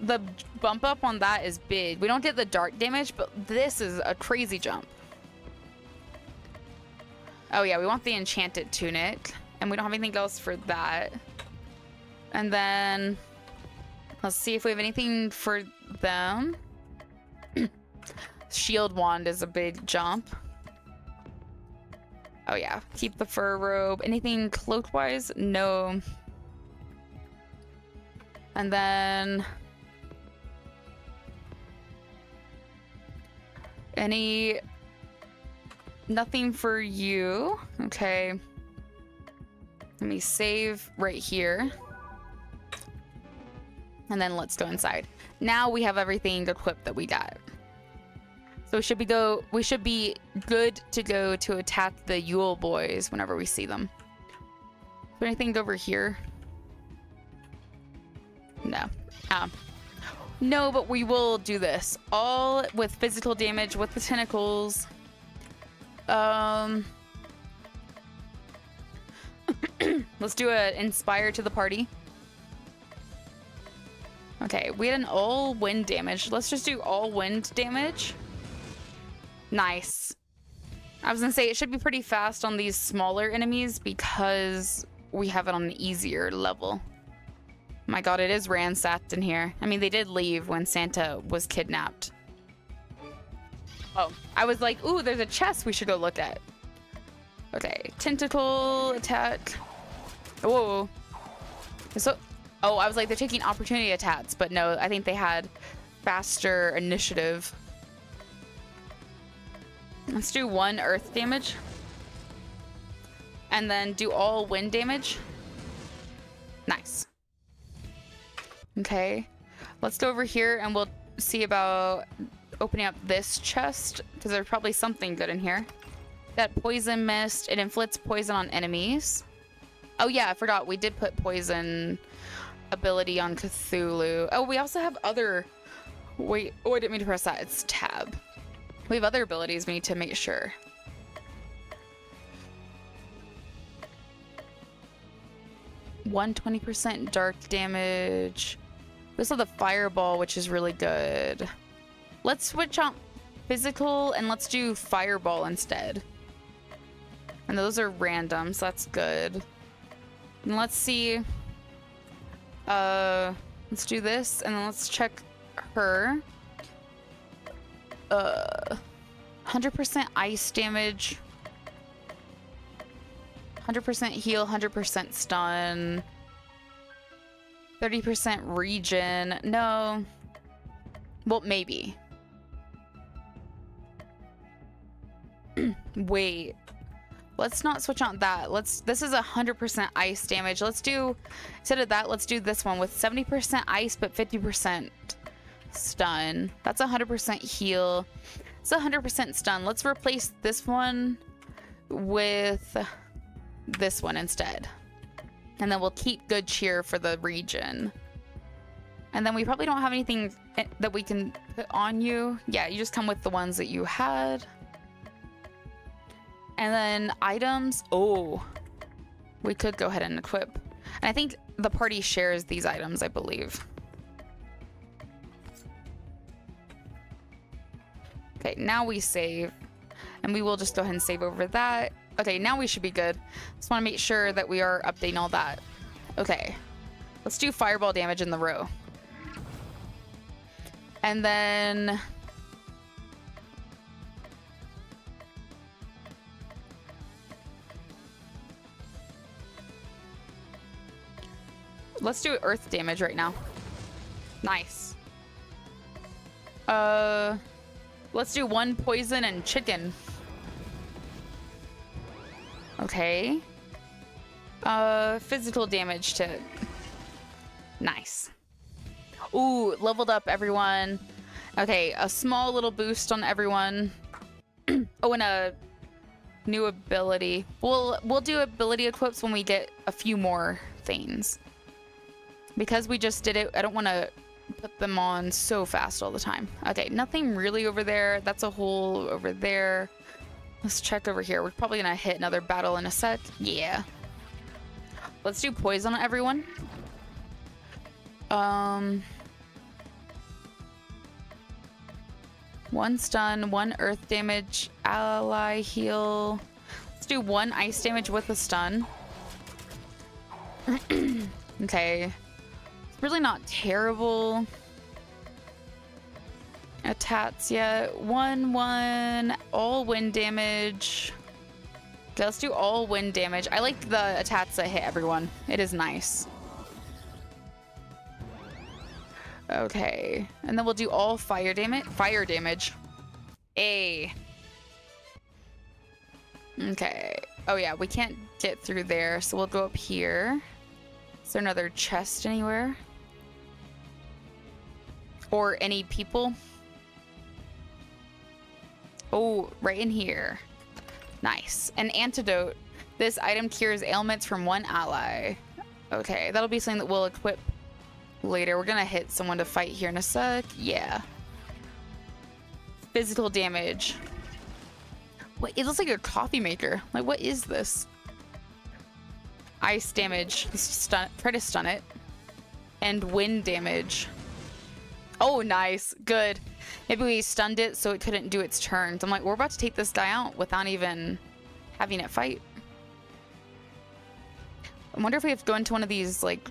the bump up on that is big. We don't get the dark damage, but this is a crazy jump. Oh yeah, we want the enchanted tunic, and we don't have anything else for that. And then let's see if we have anything for them. Shield wand is a big jump. Oh yeah, keep the fur robe. Anything cloak wise? No. And then nothing for you. Okay. Let me save right here. And then let's go inside. Now we have everything equipped that we got. So we should be good to go to attack the Yule boys whenever we see them. Is there anything over here? No. No, but we will do this. All with physical damage with the tentacles. Let's do a inspire to the party. Okay, we had an all wind damage. Let's just do all wind damage. Nice. I was gonna say it should be pretty fast on these smaller enemies because we have it on an easier level. My god, it is ransacked in here. I mean, they did leave when Santa was kidnapped. Oh, I was like, ooh, there's a chest we should go look at. Okay, tentacle attack. Whoa. So, oh, I was like, they're taking opportunity attacks, but no, I think they had faster initiative. Let's do 1 earth damage. And then do all wind damage. Nice. Okay. Let's go over here and we'll see about opening up this chest, because there's probably something good in here. That poison mist, it inflicts poison on enemies. Oh yeah, I forgot we did put poison ability on Cthulhu. Oh, we also have other... Wait, oh, I didn't mean to press that. It's tab. We have other abilities we need to make sure. One 20% dark damage. We also have the fireball, which is really good. Let's switch on physical and let's do fireball instead. And those are random, so that's good. And let's see. Let's do this and then let's check her. 100% ice damage. 100% heal, 100% stun. 30% regen. No. Well, maybe. Wait. Let's not switch on that. This is 100% ice damage. Let's do, instead of that, let's do this one with 70% ice but 50% stun. That's 100% heal. It's 100% stun. Let's replace this one with this one instead. And then we'll keep good cheer for the regen. And then we probably don't have anything that we can put on you. Yeah, you just come with the ones that you had. And then items. Oh, we could go ahead and equip. And I think the party shares these items, I believe. Okay, now we save. And we will just go ahead and save over that. Okay, now we should be good. Just want to make sure that we are updating all that. Okay, let's do fireball damage in the row. And then... let's do earth damage right now. Nice. Let's do 1 poison and chicken. Okay. Physical damage to... nice. Ooh, leveled up everyone. Okay, a small little boost on everyone. Oh, and a new ability. We'll do ability equips when we get a few more things. Because we just did it, I don't want to put them on so fast all the time. Okay, nothing really over there. That's a hole over there. Let's check over here. We're probably gonna hit another battle in a sec. Yeah. Let's do poison on everyone. 1 stun, 1 earth damage, ally heal. Let's do 1 ice damage with a stun. Okay. It's really not terrible attacks yet. 1, all wind damage. Okay, let's do all wind damage. I like the attacks that hit everyone. It is nice. Okay, and then we'll do all fire damage. A. Okay. Oh yeah, we can't get through there, so we'll go up here. Is there another chest anywhere? Or any people? Oh, right in here. Nice. An antidote. This item cures ailments from 1 ally. Okay, that'll be something that we'll equip later. We're gonna hit someone to fight here in a sec. Yeah. Physical damage. Wait, it looks like a coffee maker. Like, what is this? Ice damage. Stun. Try to stun it. And wind damage. Oh, nice. Good. Maybe we stunned it so it couldn't do its turns. I'm like, we're about to take this guy out without even having it fight. I wonder if we have to go into one of these, like,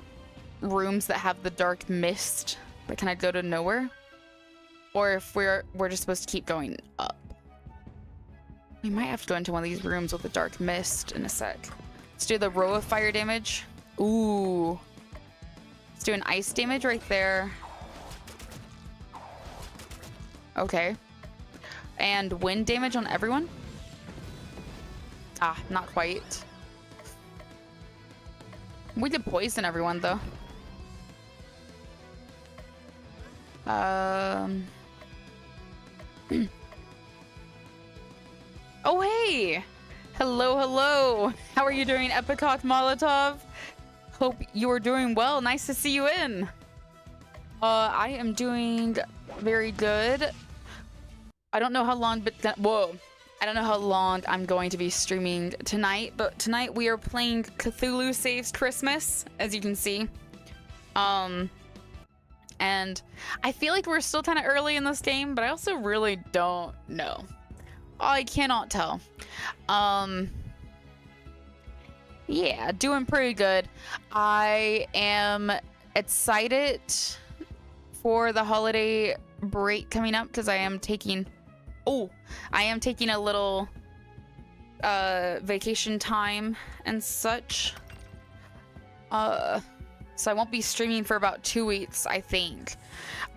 rooms that have the dark mist that kind of go to nowhere, or if we're just supposed to keep going up. We might have to go into one of these rooms with the dark mist in a sec. Let's do the row of fire damage. Ooh, let's do an ice damage right there. Okay, and wind damage on everyone. Ah, not quite. We did poison everyone though. Oh, hey! Hello, hello! How are you doing, Epicock Molotov? Hope you're doing well. Nice to see you in. I am doing very good. I don't know how long, but I don't know how long I'm going to be streaming tonight, but tonight we are playing Cthulhu Saves Christmas, as you can see. And I feel like we're still kind of early in this game, but I also really don't know. I cannot tell. Yeah, doing pretty good. I am excited for the holiday break coming up because I am taking a little vacation time and such. So I won't be streaming for about 2 weeks, I think.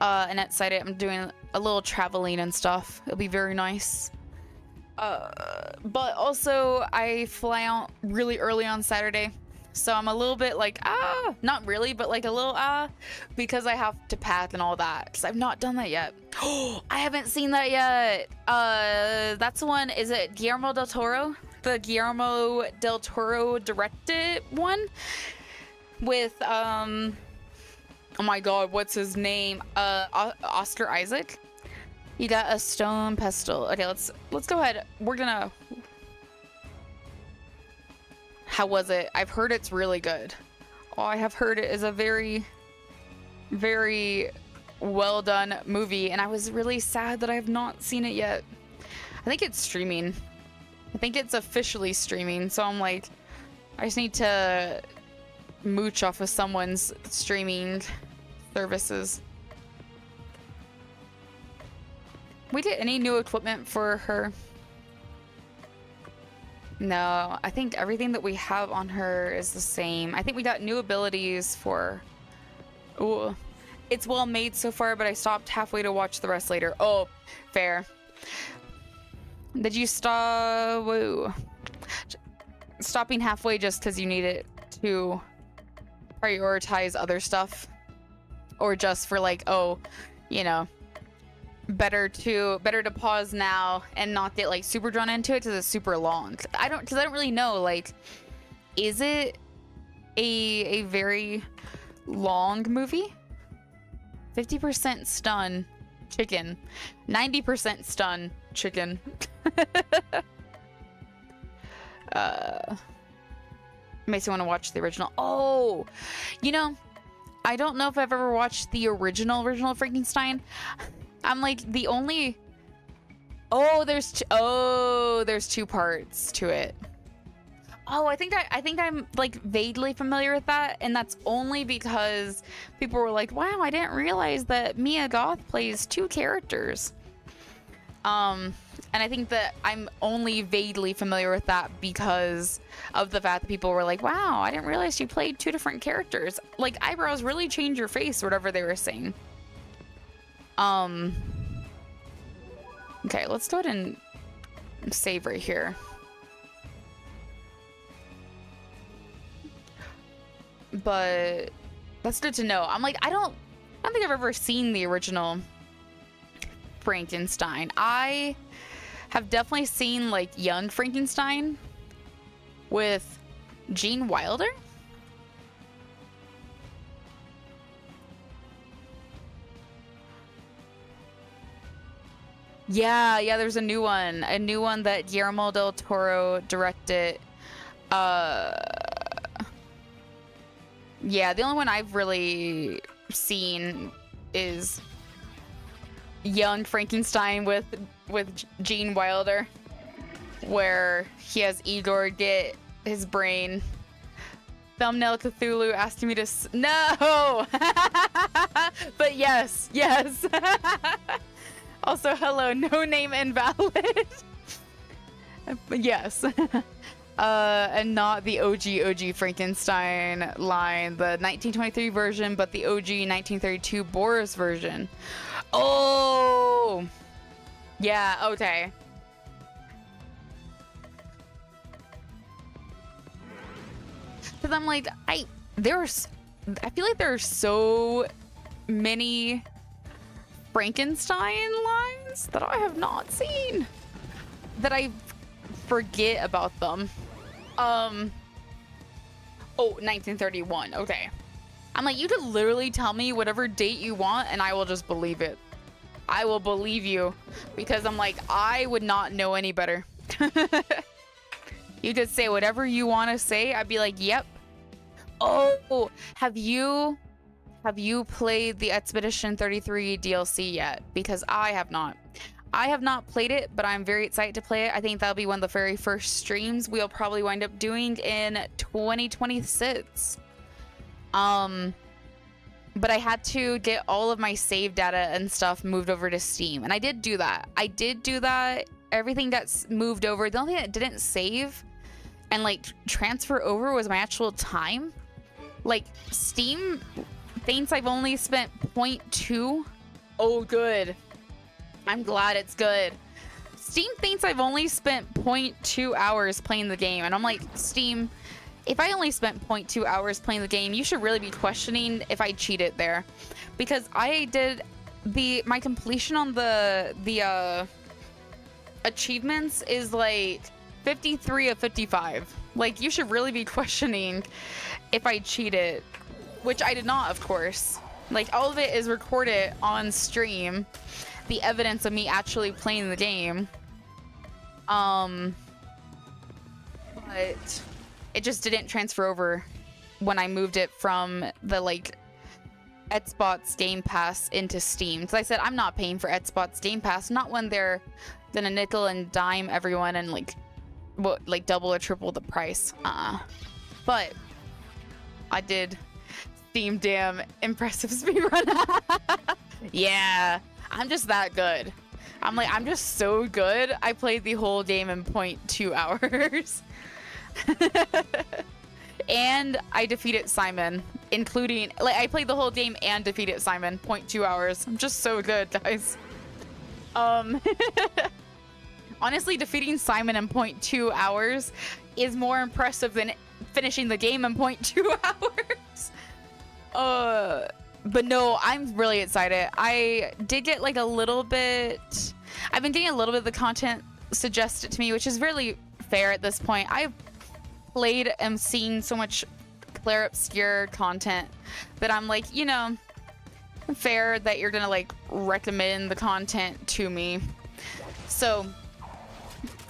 And excited, I'm doing a little traveling and stuff. It'll be very nice. But also I fly out really early on Saturday. So I'm a little bit like, not really, but like a little, because I have to pack and all that. Because I've not done that yet. Oh, I haven't seen that yet. That's the one, is it Guillermo del Toro? The Guillermo del Toro directed one? With, oh my god, what's his name? Oscar Isaac? You got a stone pestle. Okay, let's go ahead. We're gonna... How was it? I've heard it's really good. Oh, I have heard it is a very, very well done movie, and I was really sad that I have not seen it yet. I think it's streaming. I think it's officially streaming, so I'm like, I just need to mooch off of someone's streaming services. We get any new equipment for her? No, I think everything that we have on her is the same. I think we got new abilities for... Ooh. It's well made so far, but I stopped halfway to watch the rest later. Oh, fair. Did you stop... Woo. Stopping halfway just because you need it to prioritize other stuff? Or just for like, oh, you know... better to pause now and not get like super drawn into it because it's super long. I don't really know, like, is it a very long movie? 50% stun chicken, 90% stun chicken. Makes me want to watch the original. Oh, you know, I don't know if I've ever watched the original Frankenstein. I'm like the only Oh, there's two parts to it. Oh, I think I'm like vaguely familiar with that, and that's only because people were like, "Wow, I didn't realize that Mia Goth plays two characters." And I think that I'm only vaguely familiar with that because of the fact that people were like, "Wow, I didn't realize you played two different characters. Like eyebrows really change your face," or whatever they were saying. Okay, let's go ahead and save right here. But that's good to know. I'm like, I don't think I've ever seen the original Frankenstein. I have definitely seen like young Frankenstein with Gene Wilder. Yeah, there's a new one that Guillermo del Toro directed. Yeah, the only one I've really seen is young Frankenstein with Gene Wilder, where he has Igor get his brain. Thumbnail Cthulhu asking me to no, but yes. Also, hello, no name invalid. Yes. And not the OG Frankenstein line, the 1923 version, but the OG 1932 Boris version. Oh, yeah, okay. Because I'm like, I feel like there are so many Frankenstein lines that I have not seen that I forget about them. Oh, 1931. Okay. I'm like, you could literally tell me whatever date you want and I will just believe it. I will believe you because I'm like, I would not know any better. You could say whatever you want to say. I'd be like, yep. Oh, have you played the Expedition 33 DLC yet? Because I have not. I have not played it, but I'm very excited to play it. I think that'll be one of the very first streams we'll probably wind up doing in 2026. But I had to get all of my save data and stuff moved over to Steam, and I did do that. Everything got moved over. The only thing that didn't save and like transfer over was my actual time. Like Steam thinks I've only spent 0.2. Oh, good. I'm glad it's good. Steam thinks I've only spent 0.2 hours playing the game, and I'm like, Steam, if I only spent 0.2 hours playing the game, you should really be questioning if I cheated there, because I did my completion on the achievements is like 53 of 55. Like, you should really be questioning if I cheated, which I did not, of course. Like, all of it is recorded on stream, the evidence of me actually playing the game. But it just didn't transfer over when I moved it from the like Xbox Game Pass into Steam. So I said, I'm not paying for Xbox Game Pass, not when they're gonna nickel and dime everyone and like double or triple the price. But I did Steam damn impressive speedrun. Yeah, I'm just that good. I'm just so good. I played the whole game in 0.2 hours. And I defeated Simon, including, like, I played the whole game and defeated Simon, 0.2 hours. I'm just so good, guys. Honestly, defeating Simon in 0.2 hours is more impressive than finishing the game in 0.2 hours. But no, I'm really excited. I did get like a little bit, I've been getting a little bit of the content suggested to me, which is really fair at this point. I've played and seen so much Claire Obscure content that I'm like, you know, fair that you're gonna like recommend the content to me. So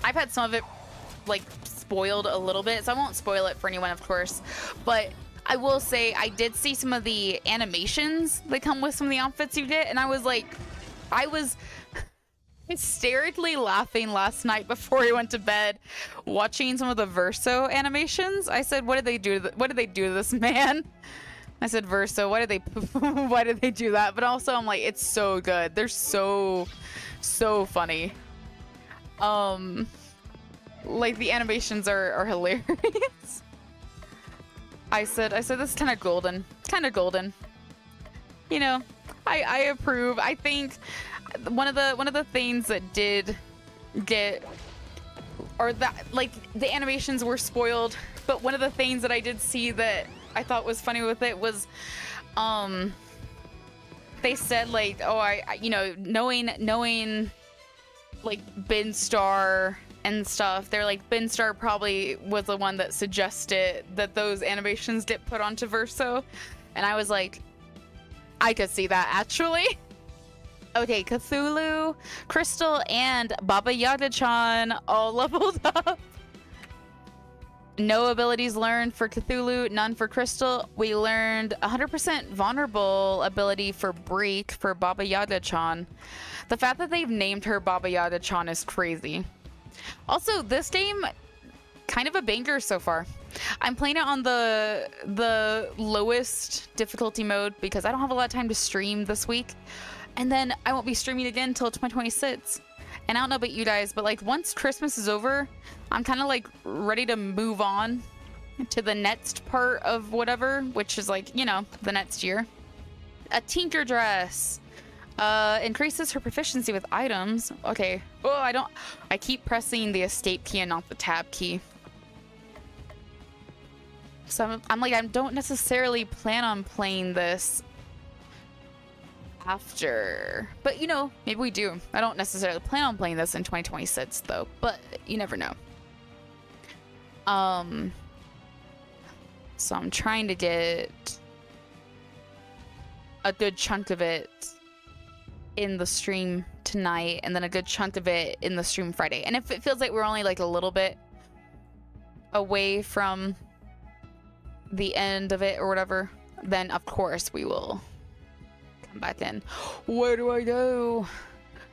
I've had some of it like spoiled a little bit, so I won't spoil it for anyone, of course, but I will say I did see some of the animations that come with some of the outfits you get, and I was like, hysterically laughing last night before we went to bed, watching some of the Verso animations. I said, "What did they do? What did they do to this man?" I said, "Verso, why did they? Why did they do that?" But also, I'm like, it's so good. They're so funny. Like the animations are hilarious. I said this is kind of golden. You know, I approve. I think one of the things that did get, or that, like, the animations were spoiled, but one of the things that I did see that I thought was funny with it was, they said, like, oh, I you know, knowing like Ben Starr and stuff, they're like, Ben Starr probably was the one that suggested that those animations get put onto Verso, and I was like, I could see that actually. Okay, Cthulhu, Crystal, and Baba Yaga-chan all leveled up. No abilities learned for Cthulhu, none for Crystal. We learned 100% vulnerable ability for Break for Baba Yaga-chan. The fact that they've named her Baba Yaga-chan is crazy. Also, this game, kind of a banger so far. I'm playing it on the lowest difficulty mode because I don't have a lot of time to stream this week. And then I won't be streaming again until 2026. And I don't know about you guys, but like once Christmas is over, I'm kind of like ready to move on to the next part of whatever, which is like, you know, the next year. A tinker dress. Increases her proficiency with items. Okay. Oh, I keep pressing the escape key and not the tab key. So I'm like, I don't necessarily plan on playing this after, but you know, maybe we do. I don't necessarily plan on playing this in 2026 though, but you never know. So I'm trying to get a good chunk of it in the stream tonight, and then a good chunk of it in the stream Friday. And if it feels like we're only like a little bit away from the end of it or whatever, then of course we will come back in. Where do I go?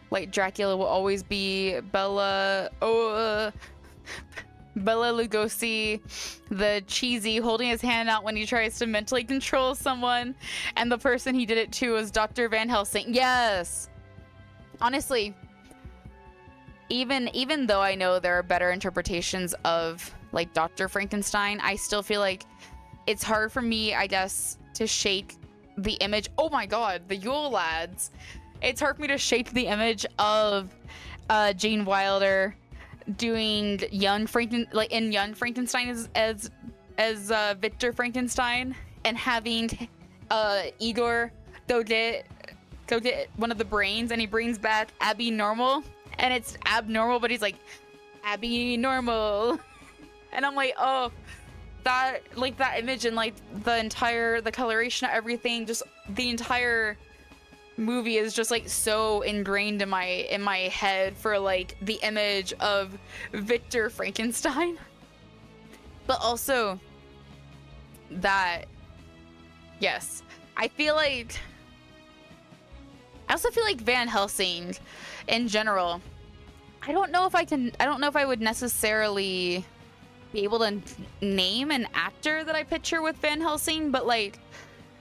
Like Dracula will always be Bella. Bella Lugosi, the cheesy, holding his hand out when he tries to mentally control someone, and the person he did it to was Dr. Van Helsing. Yes! Honestly, even though I know there are better interpretations of, like, Dr. Frankenstein, I still feel like it's hard for me, I guess, to shake the image. Oh my god, the Yule Lads! It's hard for me to shake the image of Gene Wilder doing young Frankenstein as Victor Frankenstein, and having Igor go get one of the brains, and he brings back Abby Normal, and it's abnormal, but he's like, Abby Normal, and I'm like, oh, that, like, that image and like the coloration of everything, just the entire movie is just like so ingrained in my head for like the image of Victor Frankenstein. But also that, yes, I also feel like Van Helsing in general, I don't know if I would necessarily be able to name an actor that I picture with Van Helsing, but like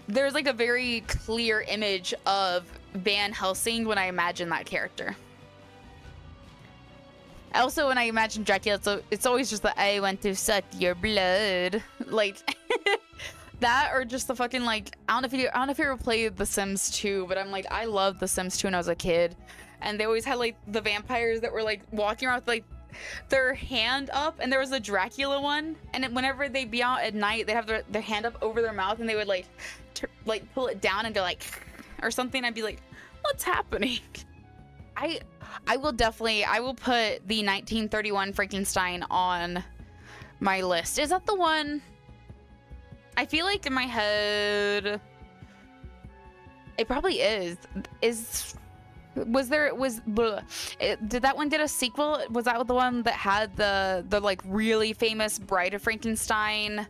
there's like a very clear image of Van Helsing when I imagine that character. Also, when I imagine Dracula, it's always just the I want to suck your blood, like that, or just the fucking, like, I don't know if you ever played The Sims 2, but I'm like, I loved The Sims 2 when I was a kid, and they always had like the vampires that were like walking around with like their hand up, and there was a Dracula one, and whenever they'd be out at night, they'd have their hand up over their mouth, and they would like pull it down and go like or something. I'd be like, what's happening? I will put the 1931 Frankenstein on my list. Is that the one? I feel like in my head it probably is. Did that one get a sequel? Was that the one that had the like really famous Bride of Frankenstein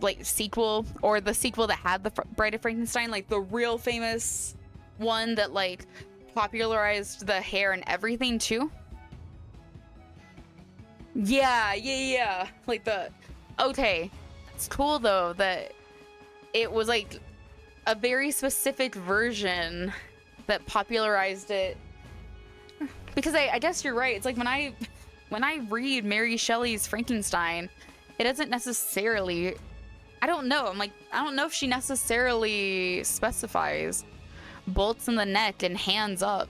like sequel, or the sequel that had the Bride of Frankenstein, like the real famous one that like popularized the hair and everything too. Yeah. Like the... Okay. It's cool though that it was like a very specific version that popularized it. Because I guess you're right. It's like when I read Mary Shelley's Frankenstein, it doesn't necessarily... I don't know. I'm like, I don't know if she necessarily specifies bolts in the neck and hands up.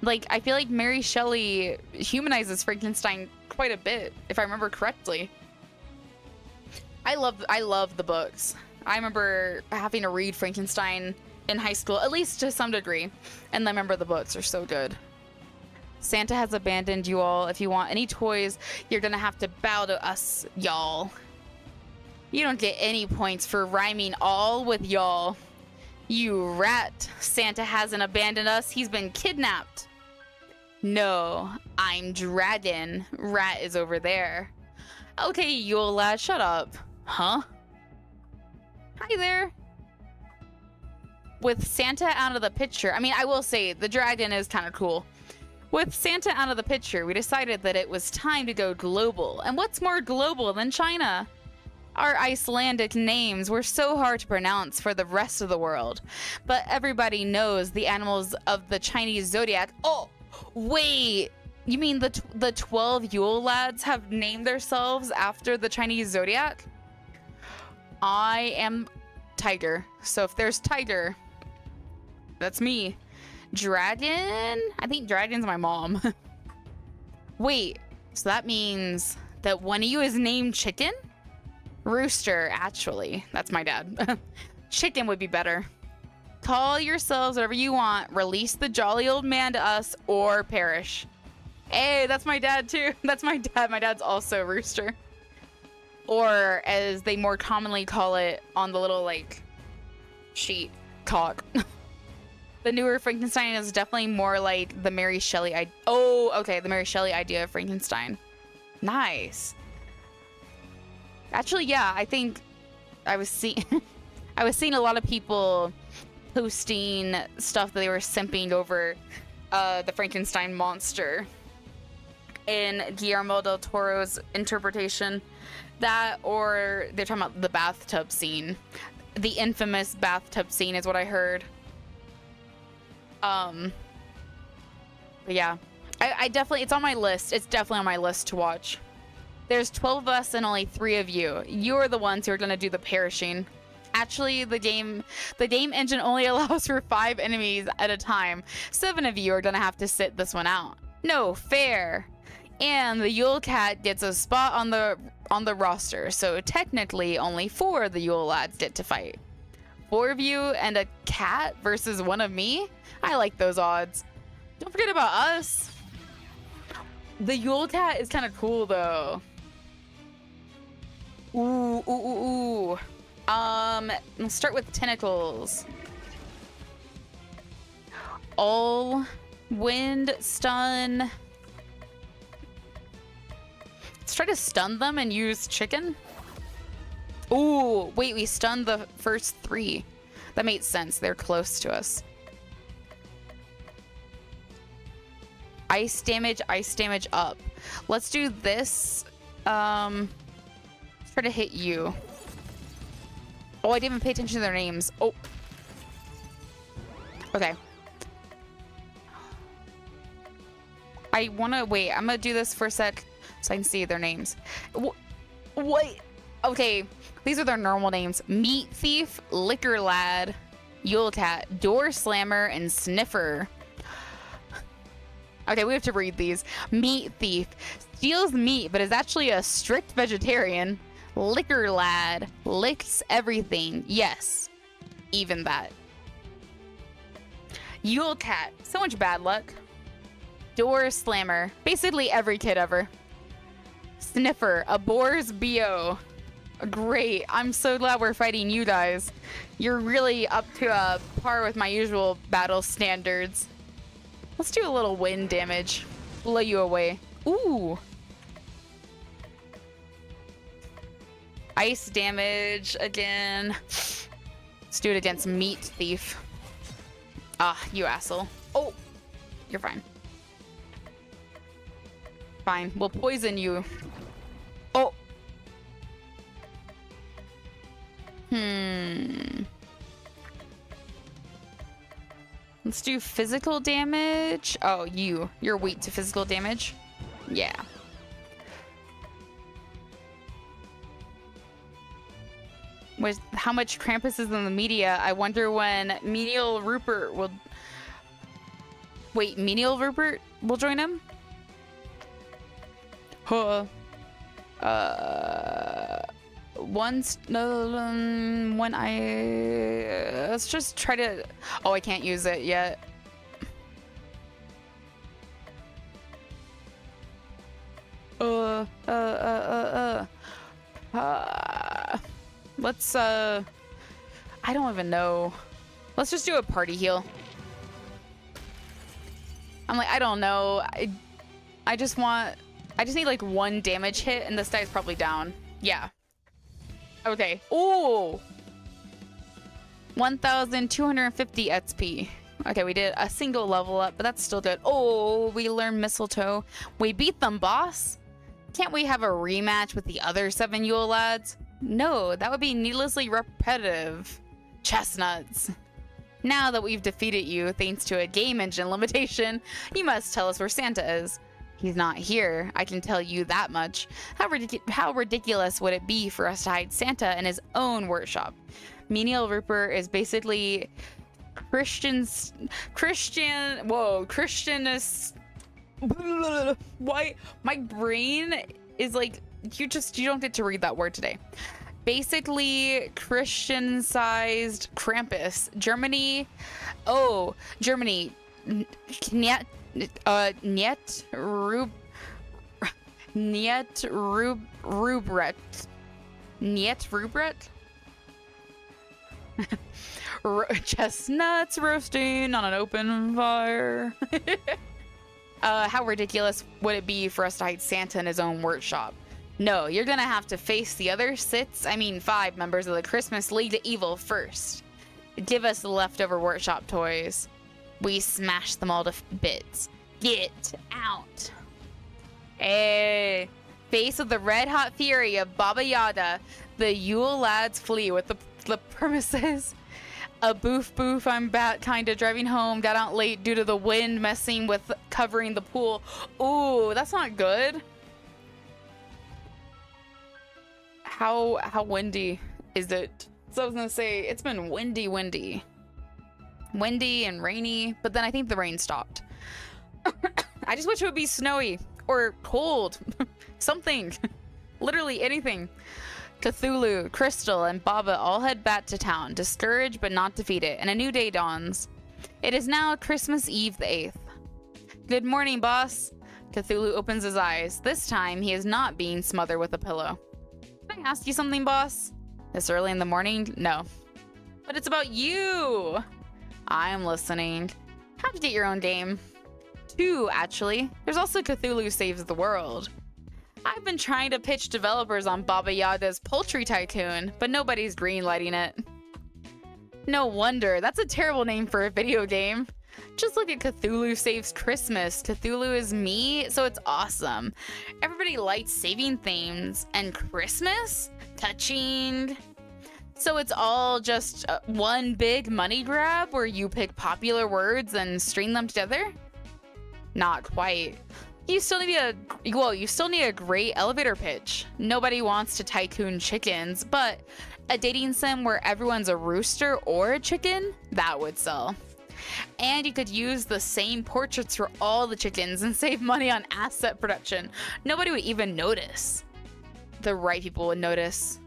Like, I feel like Mary Shelley humanizes Frankenstein quite a bit, if I remember correctly. I love the books. I remember having to read Frankenstein in high school, at least to some degree. And I remember the books are so good. Santa has abandoned you all. If you want any toys, you're gonna have to bow to us, y'all. You don't get any points for rhyming all with y'all. You rat. Santa hasn't abandoned us. He's been kidnapped. No, I'm Dragon. Rat is over there. Okay, Yule lad, shut up. Huh? Hi there. With Santa out of the picture, I mean, I will say the dragon is kind of cool. With Santa out of the picture, we decided that it was time to go global. And what's more global than China? Our Icelandic names were so hard to pronounce for the rest of the world. But everybody knows the animals of the Chinese zodiac. Oh, wait. You mean the 12 Yule lads have named themselves after the Chinese zodiac? I am Tiger. So if there's Tiger, that's me. Dragon? I think Dragon's my mom. Wait, so that means that one of you is named Chicken? Rooster, actually. That's my dad. Chicken would be better. Call yourselves whatever you want. Release the jolly old man to us or perish. Hey, that's my dad too. That's my dad. My dad's also Rooster. Or as they more commonly call it on the little like sheet, cock. The newer Frankenstein is definitely more like the Mary Shelley the Mary Shelley idea of Frankenstein. Nice. Actually, yeah, I think I was seeing a lot of people posting stuff that they were simping over the Frankenstein monster in Guillermo del Toro's interpretation. That, or they're talking about the bathtub scene. The infamous bathtub scene is what I heard. But yeah, I definitely, it's on my list. It's definitely on my list to watch. There's 12 of us and only 3 of you. You're the ones who are gonna do the perishing. Actually, the game engine only allows for 5 enemies at a time. 7 of you are gonna have to sit this one out. No fair. And the Yule Cat gets a spot on the roster, so technically only 4 of the Yule lads get to fight. 4 of you and a cat versus 1 of me? I like those odds. Don't forget about us. The Yule Cat is kind of cool though. Ooh. Let's start with tentacles. All wind stun. Let's try to stun them and use chicken. Ooh, wait, we stunned the first 3. That makes sense. They're close to us. Ice damage up. Let's do this. Let's try to hit you. Oh, I didn't even pay attention to their names. Oh. Okay. I wanna wait. I'm gonna do this for a sec so I can see their names. What? Okay, these are their normal names. Meat Thief, Liquor Lad, Yule Cat, Door Slammer, and Sniffer. Okay, we have to read these. Meat Thief steals meat but is actually a strict vegetarian. Liquor Lad licks everything. Yes, even that. Yule Cat, so much bad luck. Door Slammer, basically every kid ever. Sniffer, a boar's BO. Great, I'm so glad we're fighting you guys. You're really up to par with my usual battle standards. Let's do a little wind damage. Blow you away. Ooh. Ice damage again. Let's do it against Meat Thief. Ah, you asshole. Oh, you're fine. Fine, we'll poison you. Oh. Let's do physical damage. Oh, you're weak to physical damage. Yeah. With how much Krampus is in the media, I wonder when Menial Rupert will... Wait, Menial Rupert will join him? Huh. When let's just try to... Oh, I can't use it yet. Let's, I don't even know. Let's just do a party heal. I'm like, I don't know. I just need like 1 damage hit and this guy's probably down. Yeah. Okay. Ooh. 1,250 XP. Okay, we did a single level up, but that's still good. Oh, we learned mistletoe. We beat them, boss. Can't we have a rematch with the other 7 Yule lads? No, that would be needlessly repetitive. Chestnuts. Now that we've defeated you thanks to a game engine limitation, you must tell us where Santa is. He's not here, I can tell you that much. How ridiculous would it be for us to hide Santa in his own workshop? Menial Rupert is basically why my brain is like, you don't get to read that word today. Basically Christian-sized Krampus. Germany. Rubret. Chestnuts roasting on an open fire. How ridiculous would it be for us to hide Santa in his own workshop? No, you're gonna have to face the other 5 members of the Christmas League of Evil first. Give us the leftover workshop toys. We smash them all to bits. Get out. Hey, face of the red-hot fury of Baba Yaga, the Yule lads flee with the premises. A boof, I'm kinda driving home, got out late due to the wind messing with covering the pool. Ooh, that's not good. How windy is it? So I was gonna say, it's been windy and rainy, but then I think the rain stopped. I just wish it would be snowy or cold. Something. Literally anything. Cthulhu, Crystal, and Baba all head back to town, discouraged but not defeated, and a new day dawns. It is now Christmas Eve the 8th. Good morning, boss. Cthulhu opens his eyes. This time, he is not being smothered with a pillow. Can I ask you something, boss? This early in the morning? No. But it's about you! I'm listening. How'd you get your own game? 2, actually. There's also Cthulhu Saves the World. I've been trying to pitch developers on Baba Yaga's Poultry Tycoon, but nobody's greenlighting it. No wonder, that's a terrible name for a video game. Just look at Cthulhu Saves Christmas. Cthulhu is me, so it's awesome. Everybody likes saving things, and Christmas? Touching. So it's all just one big money grab where you pick popular words and string them together? Not quite. You still need a great elevator pitch. Nobody wants to tycoon chickens, but a dating sim where everyone's a rooster or a chicken, that would sell. And you could use the same portraits for all the chickens and save money on asset production. Nobody would even notice. The right people would notice.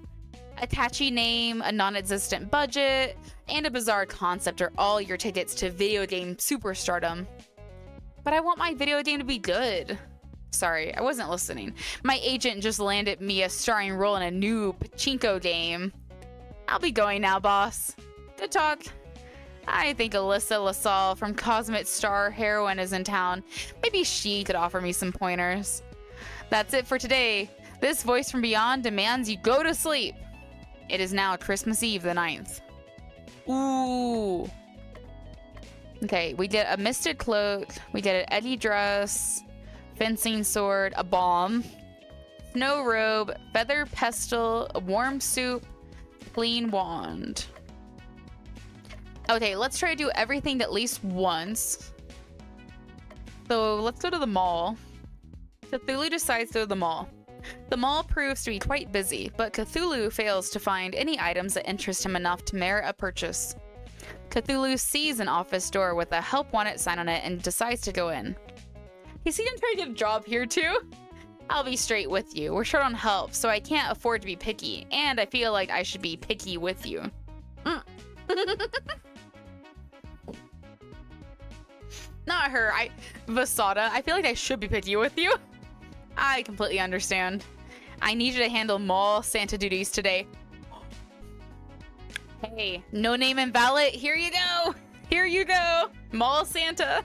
A catchy name, a non-existent budget, and a bizarre concept are all your tickets to video game superstardom. But I want my video game to be good. Sorry, I wasn't listening. My agent just landed me a starring role in a new pachinko game. I'll be going now, boss. Good talk. I think Alyssa LaSalle from Cosmic Star Heroine is in town. Maybe she could offer me some pointers. That's it for today. This voice from beyond demands you go to sleep. It is now Christmas Eve the 9th. Ooh. Okay, we did a misted cloak. We did an eddy dress, fencing sword, a bomb, snow robe, feather pestle, a warm soup, clean wand. Okay, let's try to do everything at least once. So let's go to the mall. Cthulhu decides to go to the mall. The mall proves to be quite busy, but Cthulhu fails to find any items that interest him enough to merit a purchase. Cthulhu sees an office door with a help wanted sign on it and decides to go in. You see him trying to get a job here too? I'll be straight with you. We're short on help, so I can't afford to be picky, and I feel like I should be picky with you. Not her. Vasada, I feel like I should be picky with you. I completely understand. I need you to handle mall Santa duties today. Hey, no name invalid. Here you go. Here you go. Mall Santa.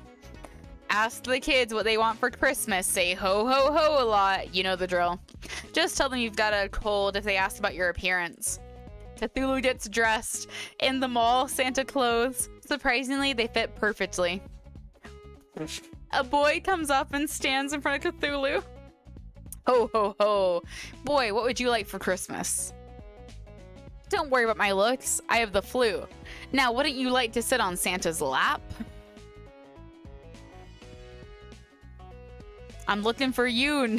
Ask the kids what they want for Christmas. Say ho ho ho a lot. You know the drill. Just tell them you've got a cold if they ask about your appearance. Cthulhu gets dressed in the mall Santa clothes. Surprisingly, they fit perfectly. A boy comes up and stands in front of Cthulhu. Ho ho ho. Boy, what would you like for Christmas? Don't worry about my looks. I have the flu. Now, wouldn't you like to sit on Santa's lap? I'm looking for you.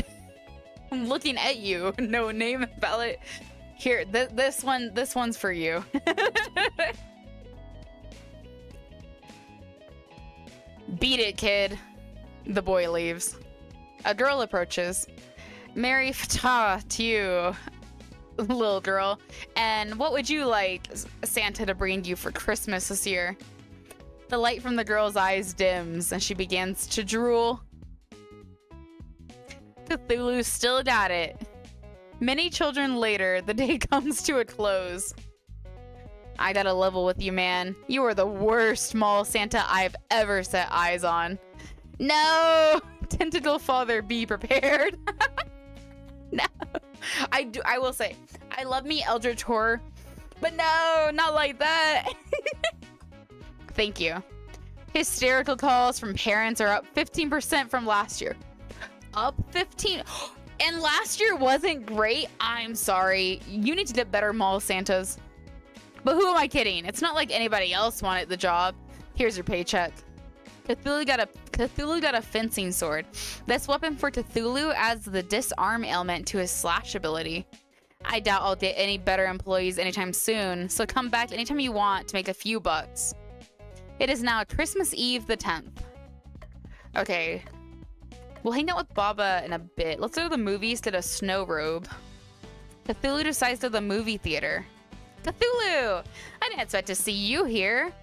I'm looking at you. No name ballot. Here, this one's for you. Beat it, kid. The boy leaves. A girl approaches. Merry Fatah to you, little girl. And what would you like Santa to bring you for Christmas this year? The light from the girl's eyes dims and she begins to drool. Cthulhu still got it. Many children later, the day comes to a close. I gotta level with you, man. You are the worst mall Santa I've ever set eyes on. No! Tentacle father, be prepared. No. I will say, I love me eldritch horror, but no, not like that. Thank you. Hysterical calls from parents are up 15% from last year. Up 15. And last year wasn't great. I'm sorry. You need to get better mall Santas. But who am I kidding? It's not like anybody else wanted the job. Here's your paycheck. Cthulhu got a fencing sword. This weapon for Cthulhu adds the disarm ailment to his slash ability. I doubt I'll get any better employees anytime soon, so come back anytime you want to make a few bucks. It is now Christmas Eve the 10th. Okay. We'll hang out with Baba in a bit. Let's go to the movies, get a snow robe. Cthulhu decides to the movie theater. Cthulhu! I didn't expect to see you here.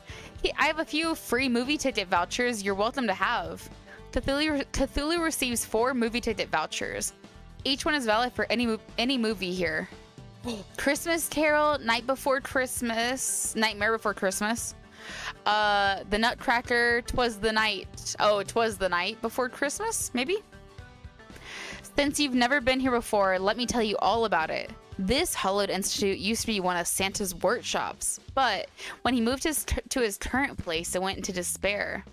I have a few free movie ticket vouchers you're welcome to have. Cthulhu receives 4 movie ticket vouchers. Each one is valid for any movie here. Christmas Carol, Nightmare Before Christmas. The Nutcracker, 'Twas the Night. Oh, 'Twas the Night Before Christmas, maybe? Since you've never been here before, let me tell you all about it. This hallowed institute used to be one of Santa's workshops, but when he moved to his current place, it went into despair.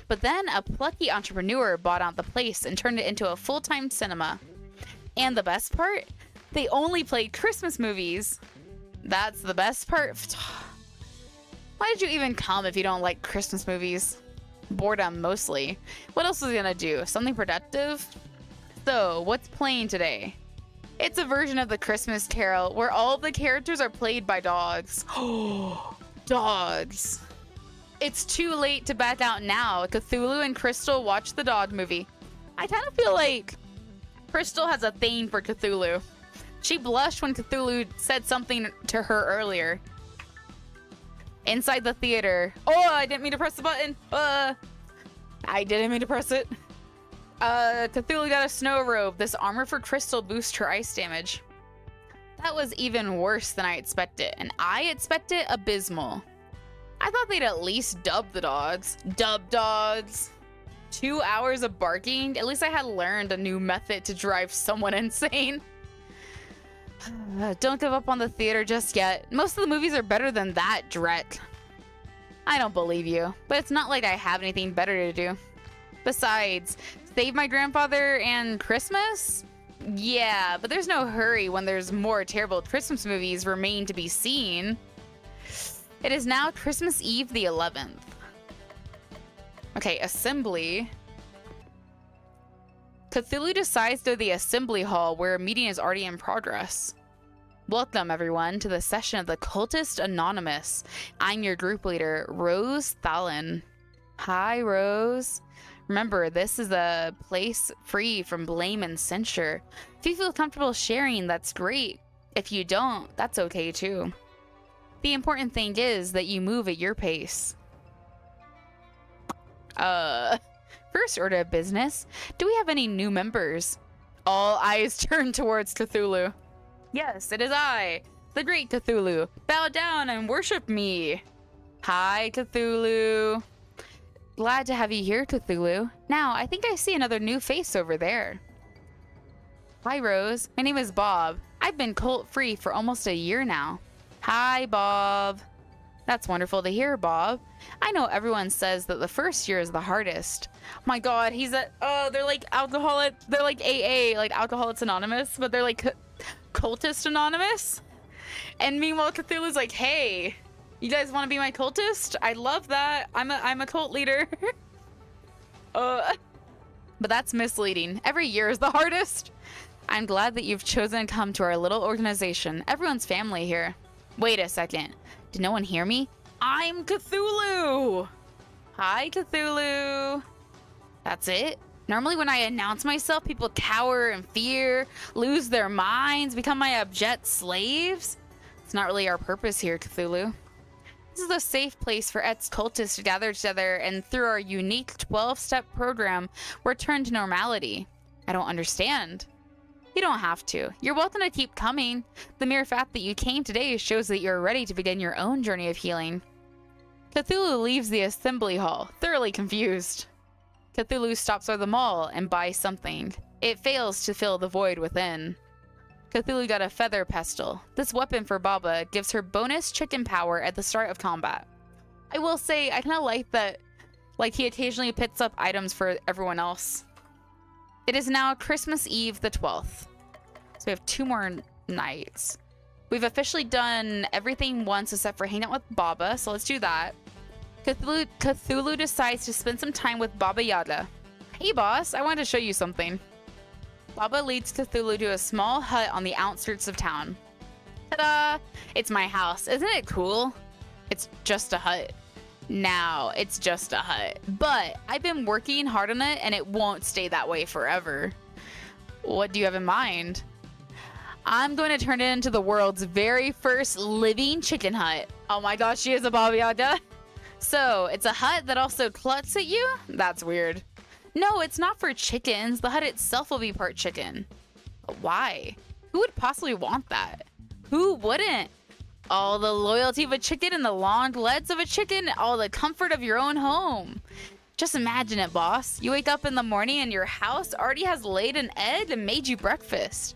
But then a plucky entrepreneur bought out the place and turned it into a full-time cinema. And the best part? They only played Christmas movies. That's the best part. Why did you even come if you don't like Christmas movies? Boredom, mostly. What else was he gonna do? Something productive? So, what's playing today? It's a version of the Christmas Carol where all the characters are played by dogs. Oh, dogs. It's too late to back out now. Cthulhu and Crystal watch the dog movie. I kind of feel like Crystal has a thing for Cthulhu. She blushed when Cthulhu said something to her earlier. Inside the theater. Oh, I didn't mean to press the button. I didn't mean to press it. Cthulhu got a snow robe. This armor for Crystal boosts her ice damage. That was even worse than I expected, and I expected abysmal. I thought they'd at least dub the dogs. Dub dogs. 2 hours of barking? At least I had learned a new method to drive someone insane. Don't give up on the theater just yet. Most of the movies are better than that, Drek. I don't believe you, but it's not like I have anything better to do. Besides, save my grandfather and Christmas? Yeah, but there's no hurry when there's more terrible Christmas movies remain to be seen. It is now Christmas Eve the 11th. Okay, assembly. Cthulhu decides to the assembly hall where a meeting is already in progress. Welcome, everyone, to the session of the Cultist Anonymous. I'm your group leader, Rose Thalin. Hi, Rose. Remember, this is a place free from blame and censure. If you feel comfortable sharing, that's great. If you don't, that's okay too. The important thing is that you move at your pace. First order of business, do we have any new members? All eyes turn towards Cthulhu. Yes, it is I, the great Cthulhu. Bow down and worship me. Hi, Cthulhu. Glad to have you here, Cthulhu. Now, I think I see another new face over there. Hi, Rose. My name is Bob. I've been cult-free for almost a year now. Hi, Bob. That's wonderful to hear, Bob. I know everyone says that the first year is the hardest. My God, they're like alcoholic, they're like AA, like Alcoholics Anonymous, but they're like Cultist Anonymous. And meanwhile, Cthulhu's like, hey, you guys want to be my cultist? I love that. I'm a cult leader. But that's misleading. Every year is the hardest. I'm glad that you've chosen to come to our little organization. Everyone's family here. Wait a second. Did no one hear me? I'm Cthulhu! Hi, Cthulhu. That's it? Normally when I announce myself, people cower in fear, lose their minds, become my abject slaves. It's not really our purpose here, Cthulhu. This is a safe place for ex-cultists to gather together and through our unique 12-step program, return to normality. I don't understand. You don't have to. You're welcome to keep coming. The mere fact that you came today shows that you're ready to begin your own journey of healing. Cthulhu leaves the assembly hall, thoroughly confused. Cthulhu stops by the mall and buys something. It fails to fill the void within. Cthulhu got a feather pestle. This weapon for Baba gives her bonus chicken power at the start of combat. I will say, I kind of like that, like he occasionally picks up items for everyone else. It is now Christmas Eve the 12th. So we have 2 more nights. We've officially done everything once except for hanging out with Baba, so let's do that. Cthulhu decides to spend some time with Baba Yaga. Hey boss, I wanted to show you something. Baba leads Cthulhu to a small hut on the outskirts of town. Ta-da! It's my house. Isn't it cool? It's just a hut. Now, it's just a hut. But I've been working hard on it and it won't stay that way forever. What do you have in mind? I'm going to turn it into the world's very first living chicken hut. Oh my gosh, she is a Baba Yaga. So, it's a hut that also clucks at you? That's weird. No, it's not for chickens. The hut itself will be part chicken. But why? Who would possibly want that? Who wouldn't? All the loyalty of a chicken and the long legs of a chicken, all the comfort of your own home. Just imagine it, boss. You wake up in the morning and your house already has laid an egg and made you breakfast.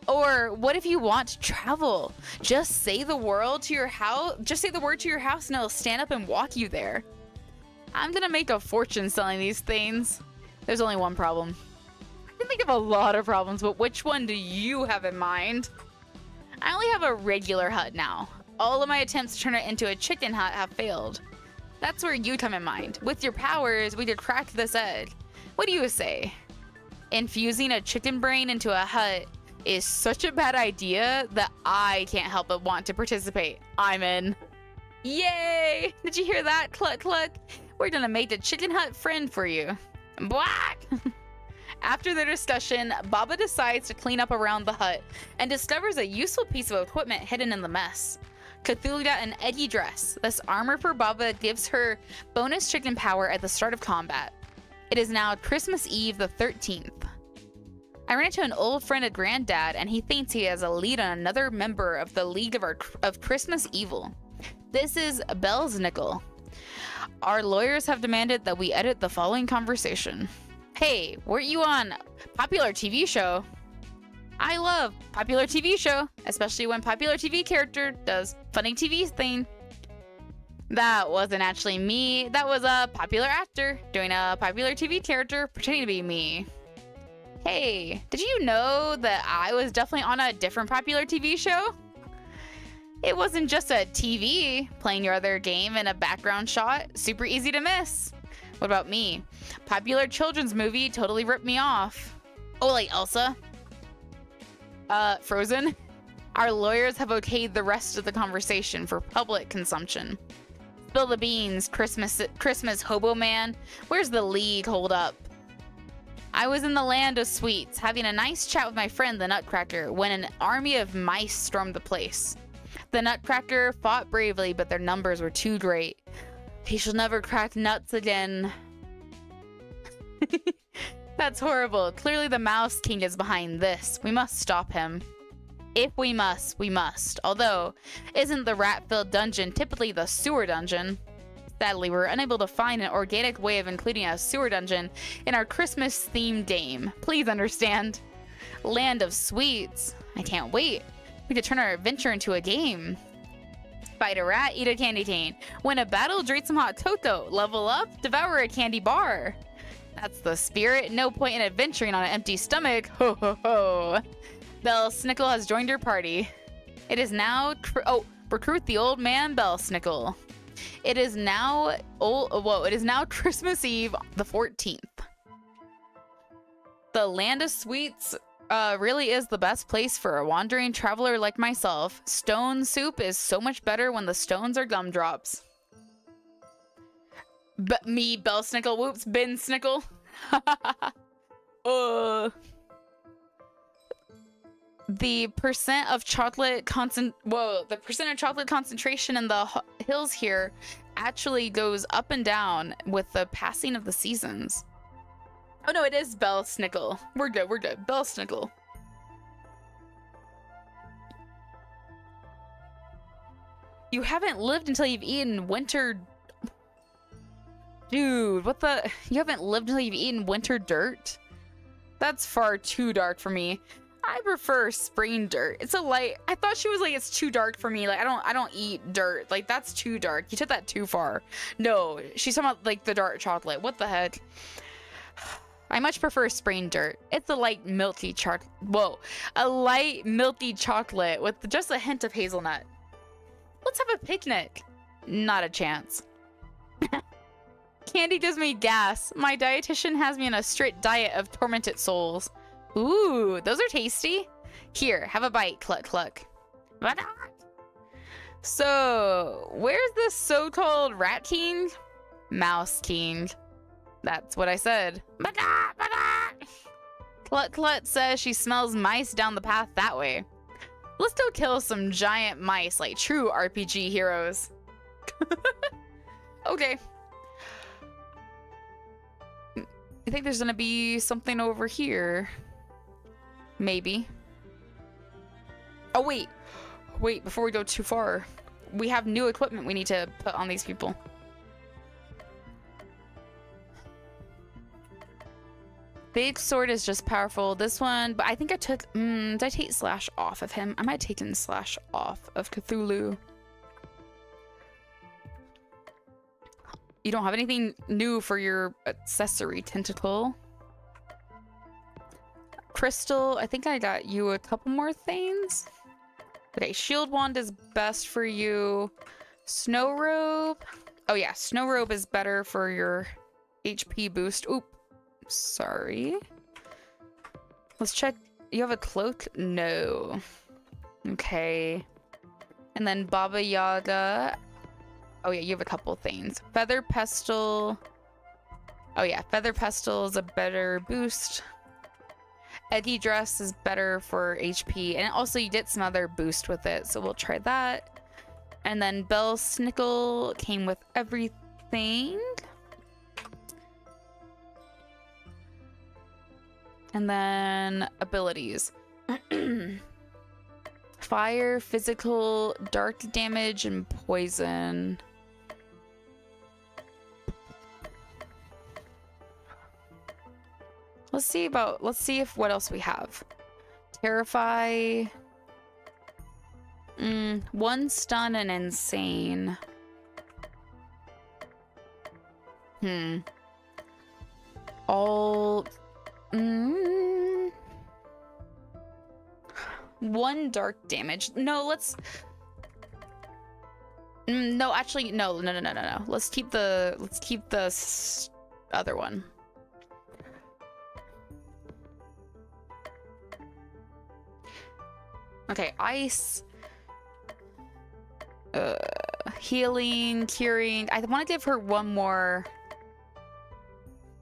Or what if you want to travel? Just say the word to your house and it'll stand up and walk you there. I'm gonna make a fortune selling these things. There's only one problem. I can think of a lot of problems, but which one do you have in mind? I only have a regular hut now. All of my attempts to turn it into a chicken hut have failed. That's where you come in mind. With your powers, we could crack this egg. What do you say? Infusing a chicken brain into a hut is such a bad idea that I can't help but want to participate. I'm in. Yay! Did you hear that? Cluck, cluck. We're gonna make the chicken hut friend for you. Black! After their discussion, Baba decides to clean up around the hut and discovers a useful piece of equipment hidden in the mess. Cthulhu got an eggy dress. This armor for Baba gives her bonus chicken power at the start of combat. It is now Christmas Eve the 13th. I ran into an old friend of Granddad and he thinks he has a lead on another member of the League of Christmas Evil. This is Bellsnickel. Our lawyers have demanded that we edit the following conversation. Hey, weren't you on popular TV show? I love popular TV show, especially when popular TV character does funny TV thing. That wasn't actually me. That was a popular actor doing a popular TV character pretending to be me. Hey, did you know that I was definitely on a different popular TV show? It wasn't just a TV playing your other game in a background shot. Super easy to miss. What about me? Popular children's movie totally ripped me off. Oh, like Elsa? Frozen? Our lawyers have okayed the rest of the conversation for public consumption. Spill the beans, Christmas hobo man. Where's the league hold up? I was in the land of sweets, having a nice chat with my friend the Nutcracker, when an army of mice stormed the place. The Nutcracker fought bravely, but their numbers were too great. He shall never crack nuts again. That's horrible. Clearly the Mouse King is behind this. We must stop him. If we must, we must. Although, isn't the rat-filled dungeon typically the sewer dungeon? Sadly, we're unable to find an organic way of including a sewer dungeon in our Christmas-themed game. Please understand. Land of Sweets. I can't wait. We could turn our adventure into a game. Fight a rat, eat a candy cane. Win a battle, drink some hot cocoa. Level up, devour a candy bar. That's the spirit. No point in adventuring on an empty stomach. Ho ho ho. Bell Snickle has joined your party. It is now recruit the old man Bell Snickle. It is now Christmas Eve, the 14th. The Land of Sweets really is the best place for a wandering traveler like myself. Stone soup is so much better when the stones are gumdrops. But me, Bell Snickle, whoops, Ben Snickle. The percent of chocolate concentration in the hills here actually goes up and down with the passing of the seasons. Oh no, it is Bell Snickle. We're good, we're good. Bell Snickle. You haven't lived until you've eaten winter... Dude, what the... You haven't lived until you've eaten winter dirt? That's far too dark for me. I prefer spring dirt. It's a light... I thought she was like, it's too dark for me. Like, I don't eat dirt. Like, that's too dark. You took that too far. No, she's talking about, like, the dark chocolate. What the heck? I much prefer spring dirt. It's a light milky chocolate. Whoa. A light milky chocolate with just a hint of hazelnut. Let's have a picnic. Not a chance. Candy gives me gas. My dietitian has me on a strict diet of tormented souls. Ooh, those are tasty. Here, have a bite. Cluck, cluck. So, where's this so-called Rat King? Mouse King. That's what I said. Cluck Cluck says she smells mice down the path that way. Let's go kill some giant mice like true RPG heroes. Okay. I think there's gonna be something over here. Maybe. Oh, wait. Wait, before we go too far. We have new equipment we need to put on these people. Big sword is just powerful. This one, but I think I took... did I take slash off of him? I might have taken slash off of Cthulhu. You don't have anything new for your accessory tentacle. Crystal, I think I got you a couple more things. Okay, shield wand is best for you. Snow robe. Oh yeah, snow robe is better for your HP boost. Oop. Sorry. Let's check. You have a cloak? No. Okay. And then Baba Yaga. Oh yeah, you have a couple things. Feather pestle. Oh yeah, feather pestle is a better boost. Eddy dress is better for HP. And also you get some other boost with it, so we'll try that. And then Bell Snickle came with everything. And then abilities. Fire, physical, dark damage, and poison. Let's see if what else we have. Terrify. One stun and insane. All... One dark damage. No, let's... no, actually, no. Let's keep the other one. Okay, ice. Healing, curing. I want to give her one more.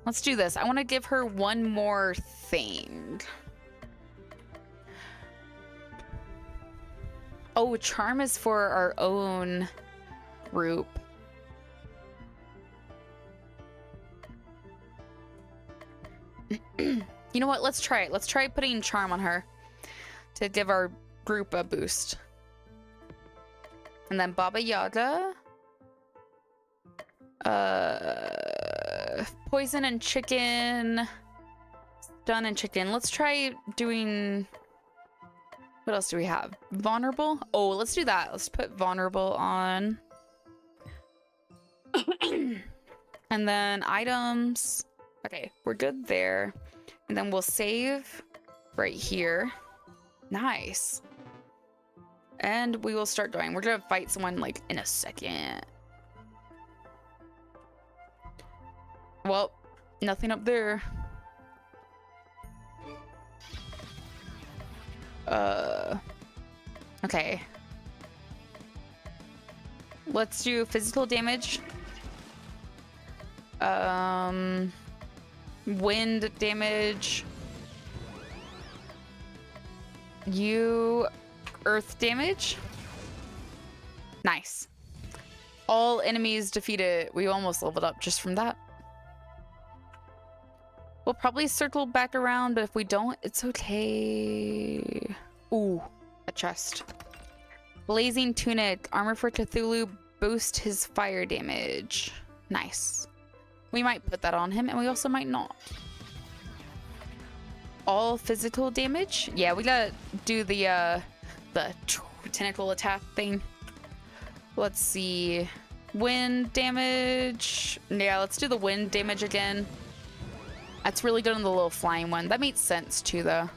Let's do this. I want to give her one more thing. Oh, charm is for our own group. You know what? Let's try it. Let's try putting charm on her to give our group a boost. And then Baba Yaga. Poison and chicken. Stun and chicken. Let's try doing... What else do we have? Vulnerable? Oh, let's do that. Let's put vulnerable on. And then items. Okay, we're good there. And then we'll save right here. Nice. And we will start going. We're gonna fight someone like in a second. Well, nothing up there. Okay. Let's do physical damage. Wind damage. You earth damage. Nice. All enemies defeated. We almost leveled up just from that. We'll probably circle back around, but if we don't, it's okay. Ooh, a chest. Blazing tunic. Armor for Cthulhu. Boost his fire damage. Nice. We might put that on him, and we also might not. All physical damage? Yeah, we gotta do the tentacle attack thing. Let's see. Wind damage. Yeah, let's do the wind damage again. That's really good on the little flying one. That makes sense too, though.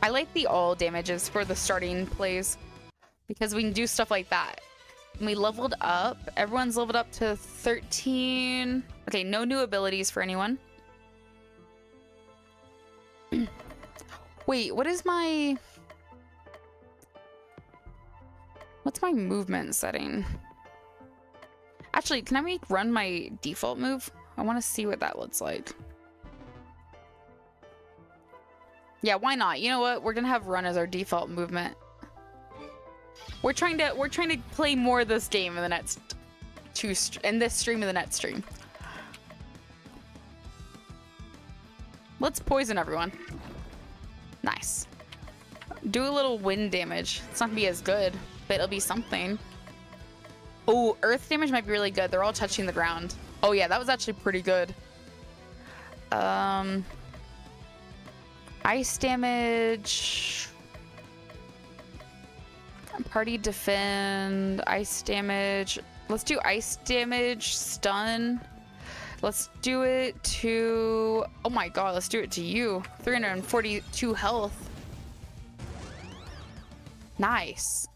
I like the all damages for the starting plays because we can do stuff like that. And we leveled up. Everyone's leveled up to 13. Okay, no new abilities for anyone. Wait, what is my... What's my movement setting? Actually, can I run my default move? I want to see what that looks like. Yeah, why not? You know what? We're gonna have run as our default movement. We're trying to play more of this game in the next this stream and the next stream. Let's poison everyone. Nice. Do a little wind damage. It's not gonna be as good, but it'll be something. Oh, earth damage might be really good. They're all touching the ground. Oh yeah, that was actually pretty good. Ice damage. Party defend. Ice damage. Let's do ice damage. Stun. Let's do it to... Oh my god, let's do it to you. 342 health. Nice.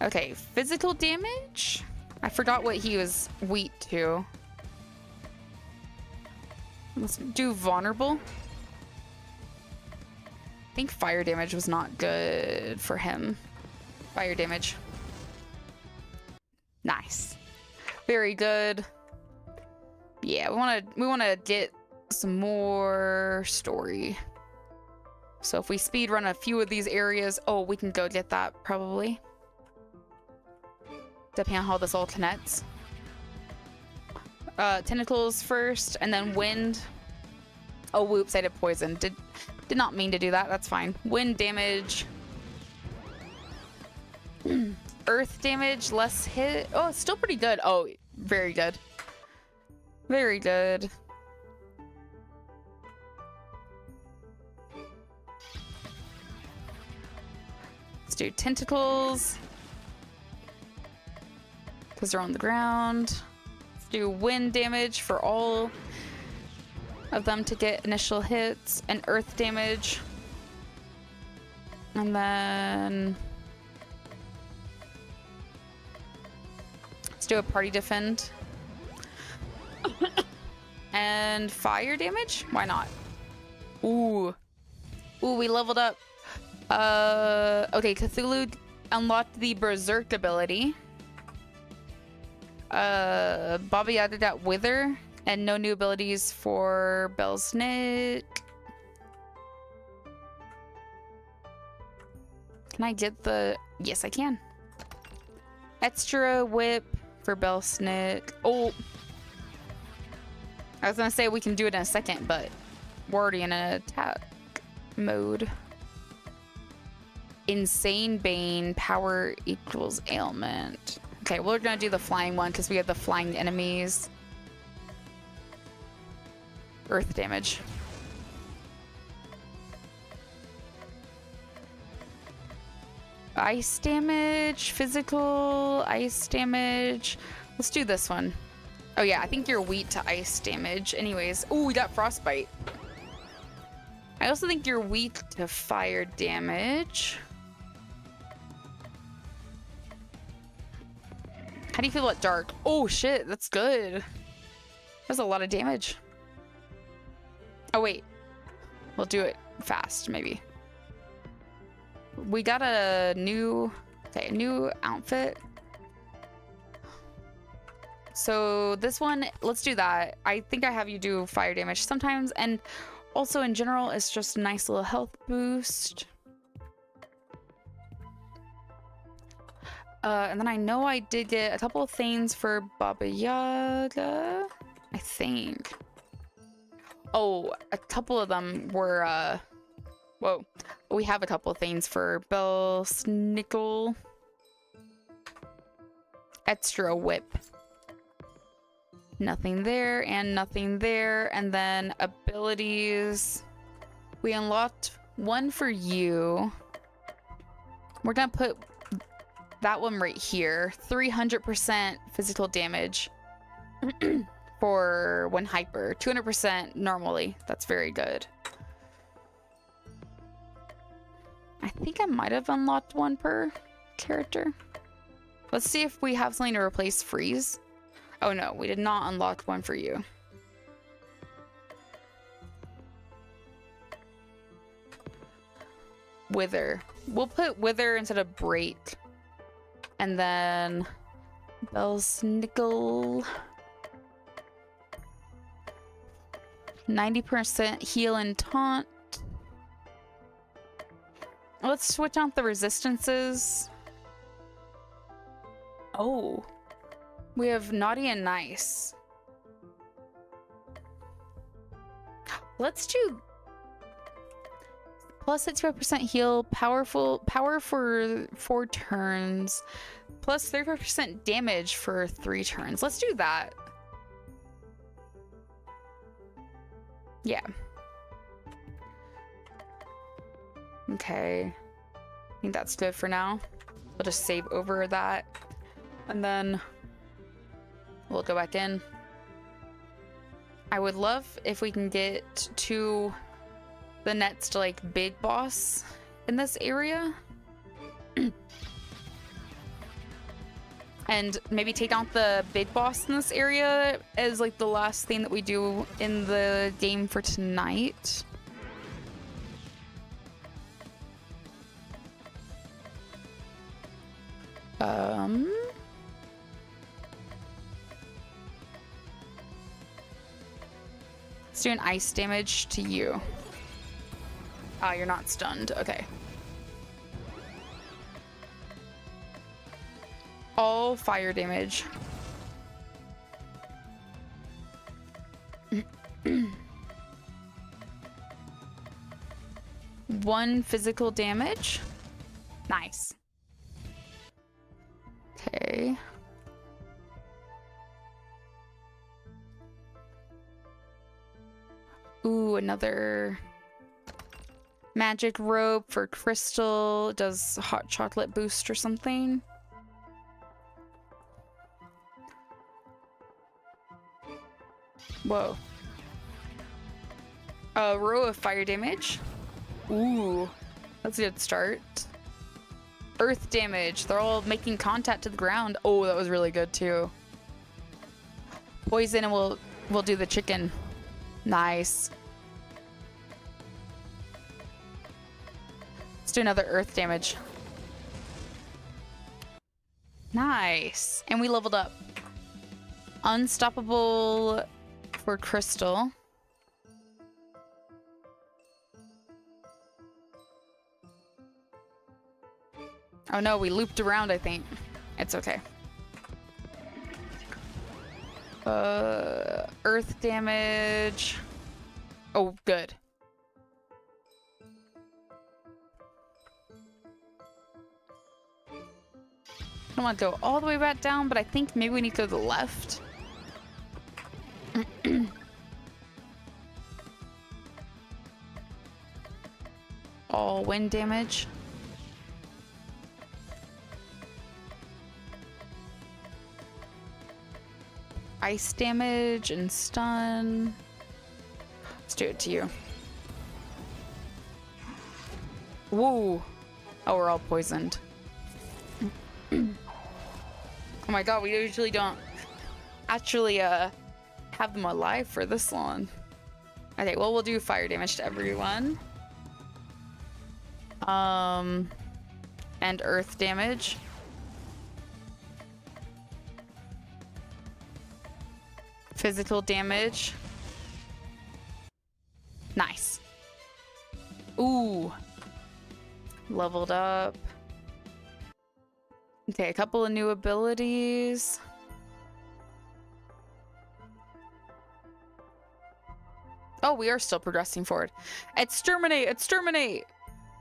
Okay, physical damage? I forgot what he was weak to. Let's do vulnerable. I think fire damage was not good for him. Fire damage. Nice. Very good. Yeah, we wanna get some more story. So if we speed run a few of these areas, oh, we can go get that probably. Depending on how this all connects. Tentacles first, and then wind. Oh, whoops! I did poison. Did not mean to do that. That's fine. Wind damage. Earth damage, less hit. Oh, it's still pretty good. Oh, very good. Very good. Let's do tentacles. because they're on the ground. Let's do wind damage for all of them to get initial hits, and earth damage. And then let's do a party defend. And fire damage? Why not? Ooh. Ooh, we leveled up. Okay, Cthulhu unlocked the Berserk ability. Baba Yaga got Wither, and no new abilities for Belsnick. Can I get the... Yes, I can. Extra whip for Belsnick. Oh. I was gonna say we can do it in a second, but we're already in an attack mode. Insane Bane, power equals ailment. Okay, we're gonna do the flying one because we have the flying enemies. Earth damage. Ice damage, physical, ice damage. Let's do this one. Oh yeah, I think you're weak to ice damage. Anyways, oh, we got frostbite. I also think you're weak to fire damage. How do you feel about dark? Oh shit, that's good. That's a lot of damage. Oh wait, we'll do it fast maybe. We got a new, okay, a new outfit. So this one, let's do that. I think I have you do fire damage sometimes, and also in general, it's just a nice little health boost. And then I know I did get a couple of things for Baba Yaga, I think. Oh, a couple of them were, whoa. We have a couple of things for Belsnickle. Extra whip. Nothing there and nothing there. And then abilities. We unlocked one for you. We're gonna put that one right here. 300% physical damage for when hyper. 200% normally. That's very good. I think I might have unlocked one per character. Let's see if we have something to replace freeze. Oh no, we did not unlock one for you. Wither. We'll put Wither instead of break. And then Belsnickle. 90% heal and taunt. Let's switch out the resistances. Oh. We have naughty and nice. Let's do plus 65% heal, power for 4 turns, plus 35% damage for 3 turns. Let's do that. Yeah. Okay. I think that's good for now. We'll just save over that. And then we'll go back in. I would love if we can get to the next, like, big boss in this area. And maybe take out the big boss in this area as, like, the last thing that we do in the game for tonight. Let's do an ice damage to you. Oh, you're not stunned. Okay. All fire damage. One physical damage. Nice. Okay. Ooh, another magic rope for crystal. Does hot chocolate boost or something? Whoa. A row of fire damage. Ooh, that's a good start. Earth damage. They're all making contact to the ground. Oh, that was really good too. Poison, and we'll do the chicken. Nice. Let's do another earth damage. Nice. And we leveled up. Unstoppable for crystal. Oh no, we looped around, I think. It's okay. Earth damage. Oh, good. I don't want to go all the way back down, but I think maybe we need to go to the left. All wind damage. Ice damage and stun. Let's do it to you. Whoa. Oh, we're all poisoned. Oh my god, we usually don't actually have them alive for this long. Okay, well, we'll do fire damage to everyone. And earth damage. Physical damage. Nice. Ooh. Leveled up. Okay, a couple of new abilities. Oh, we are still progressing forward. Exterminate! Exterminate!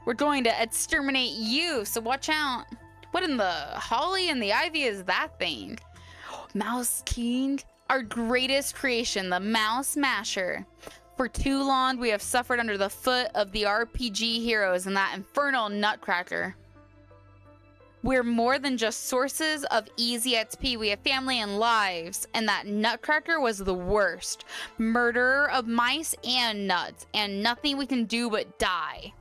We're going to exterminate you, so watch out. What in the holly and the ivy is that thing? Mouse King? Our greatest creation, the Mouse Masher. For too long, we have suffered under the foot of the RPG heroes and that infernal Nutcracker. We're more than just sources of easy XP. We have family and lives, and that Nutcracker was the worst. Murderer of mice and nuts, and nothing we can do but die.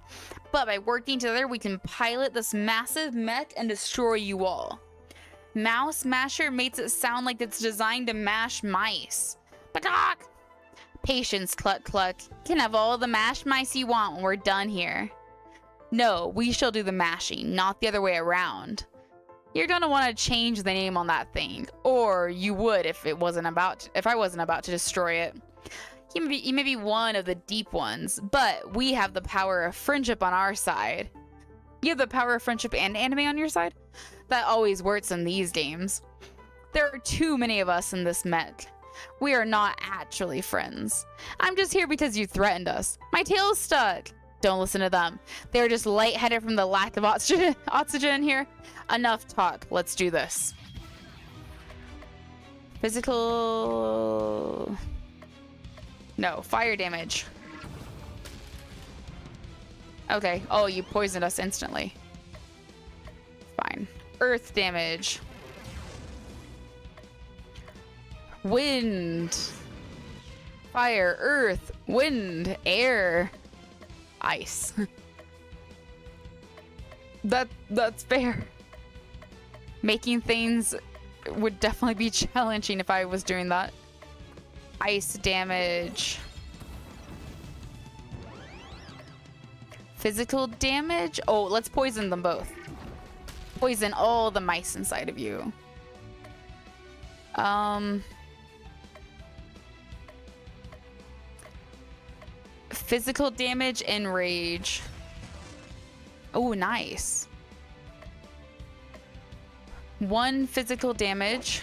But by working together, we can pilot this massive mech and destroy you all. Mouse Masher makes it sound like it's designed to mash mice. Bakak! Patience, Cluck Cluck. You can have all the mashed mice you want when we're done here. No, we shall do the mashing, not the other way around. You're gonna want to change the name on that thing, or you would if I wasn't about to destroy it. You may be one of the deep ones, but we have the power of friendship on our side. You have the power of friendship and anime on your side? That always works in these games. There are too many of us in this mech. We are not actually friends. I'm just here because you threatened us. My tail's stuck. Don't listen to them. They're just lightheaded from the lack of oxygen here. Enough talk. Let's do this. Physical... No, fire damage. Okay. Oh, you poisoned us instantly. Fine. Earth damage. Wind. Fire, earth, wind, air, ice. That's fair. Making things would definitely be challenging if I was doing that. Ice damage. Physical damage? Oh, let's poison them both. Poison all the mice inside of you. Physical damage and rage. Oh, nice. 1 physical damage.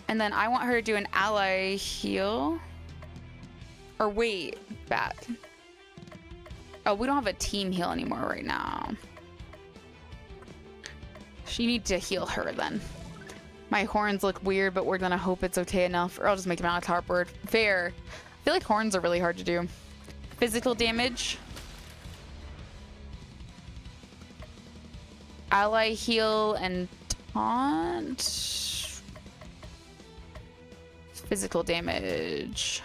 And then I want her to do an ally heal. Or wait, back. Oh, we don't have a team heal anymore right now. You need to heal her then. My horns look weird, but we're gonna hope it's okay enough. Or I'll just make them out of cardboard. Fair. I feel like horns are really hard to do. Physical damage. Ally heal and taunt. Physical damage.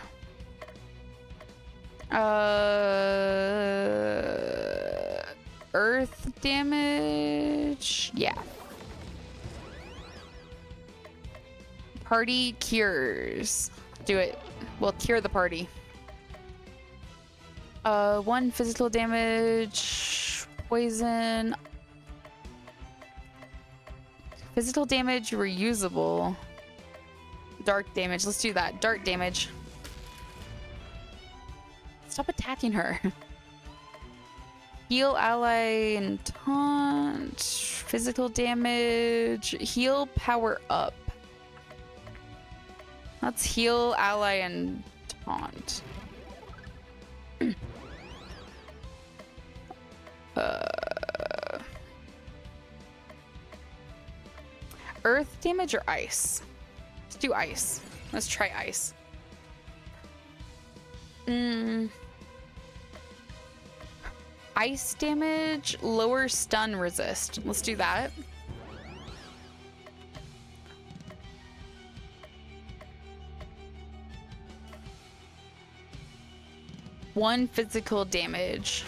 Earth damage. Yeah. Party cures. Do it. We'll cure the party. 1 physical damage. Poison. Physical damage reusable. Dark damage. Let's do that. Dark damage. Stop attacking her. Heal ally and taunt. Physical damage. Heal power up. Let's heal ally and taunt. Earth damage or ice? Let's do ice. Let's try ice. Ice damage, lower stun resist. Let's do that. One physical damage.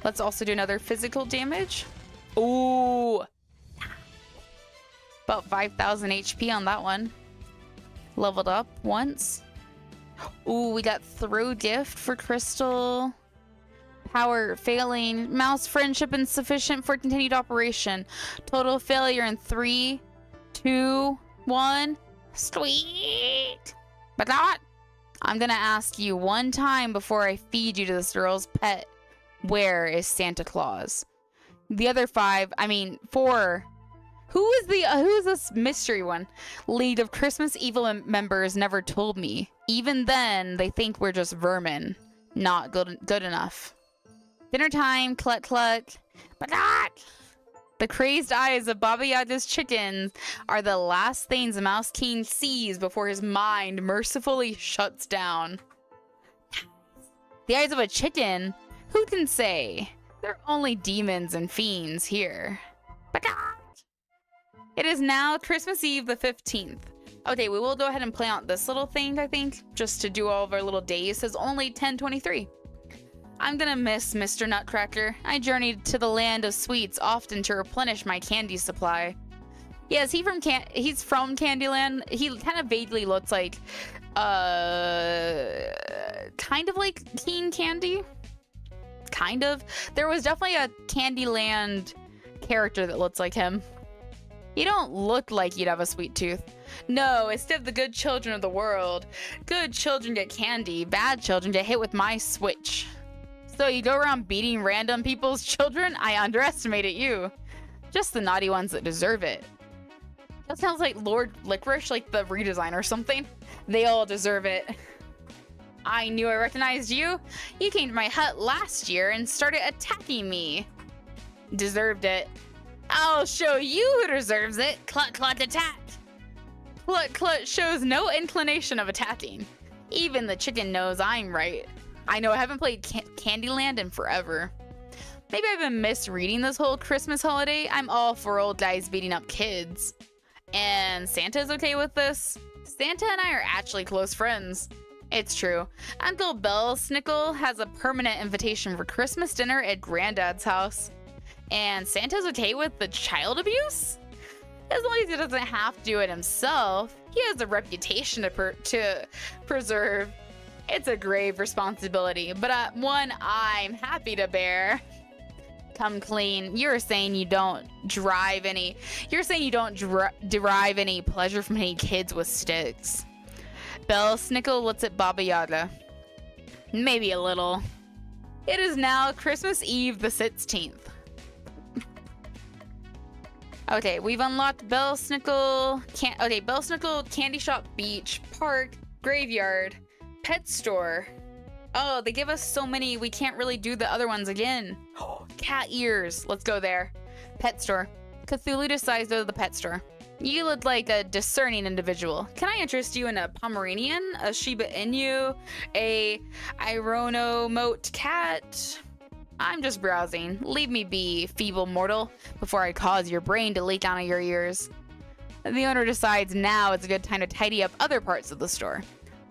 Let's also do another physical damage. Ooh. About 5,000 HP on that one. Leveled up once. Ooh, we got throw gift for Crystal. Power failing. Mouse friendship insufficient for continued operation. Total failure in 3, 2, 1. Sweet. But not. I'm gonna ask you one time before I feed you to this girl's pet. Where is Santa Claus? The other 4. Who is this mystery one? League of Christmas Evil members never told me. Even then, they think we're just vermin. Not good enough. Dinner time, cluck cluck. But not! The crazed eyes of Baba Yaga's chickens are the last things a Mouse King sees before his mind mercifully shuts down. The eyes of a chicken? Who can say? They're only demons and fiends here. But not! It is now Christmas Eve the 15th. Okay, we will go ahead and play out this little thing, I think, just to do all of our little days. It says only 10:23. I'm gonna miss Mr. Nutcracker. I journeyed to the land of sweets often to replenish my candy supply. Yeah, is he from he's from Candyland? He kind of vaguely looks like, kind of like King Candy? Kind of. There was definitely a Candyland character that looks like him. You don't look like you'd have a sweet tooth. No, instead of the good children of the world, good children get candy, bad children get hit with my switch. So you go around beating random people's children? I underestimated you. Just the naughty ones that deserve it. That sounds like Lord Licorice, like the redesign or something. They all deserve it. I knew I recognized you. You came to my hut last year and started attacking me. Deserved it. I'll show you who deserves it. Cluck cluck attack. Cluck cluck shows no inclination of attacking. Even the chicken knows I'm right. I know I haven't played Candyland in forever. Maybe I've been misreading this whole Christmas holiday. I'm all for old guys beating up kids. And Santa's okay with this? Santa and I are actually close friends. It's true. Uncle Belsnickel has a permanent invitation for Christmas dinner at Granddad's house. And Santa's okay with the child abuse? As long as he doesn't have to do it himself, he has a reputation to preserve. It's a grave responsibility, but one I'm happy to bear. Come clean. You're saying you don't derive any pleasure from hitting kids with sticks. Belsnickel looks at Baba Yaga. Maybe a little. It is now Christmas Eve the 16th. Okay, we've unlocked Belsnickel. Belsnickel, Candy Shop, Beach, Park, Graveyard, Pet Store. Oh, they give us so many, we can't really do the other ones again. Cat ears. Let's go there. Pet Store. Cthulhu decides to go to the pet store. You look like a discerning individual. Can I interest you in a Pomeranian, a Shiba Inu, a Irono Moat cat? I'm just browsing. Leave me be, feeble mortal, before I cause your brain to leak out of your ears. The owner decides now is a good time to tidy up other parts of the store.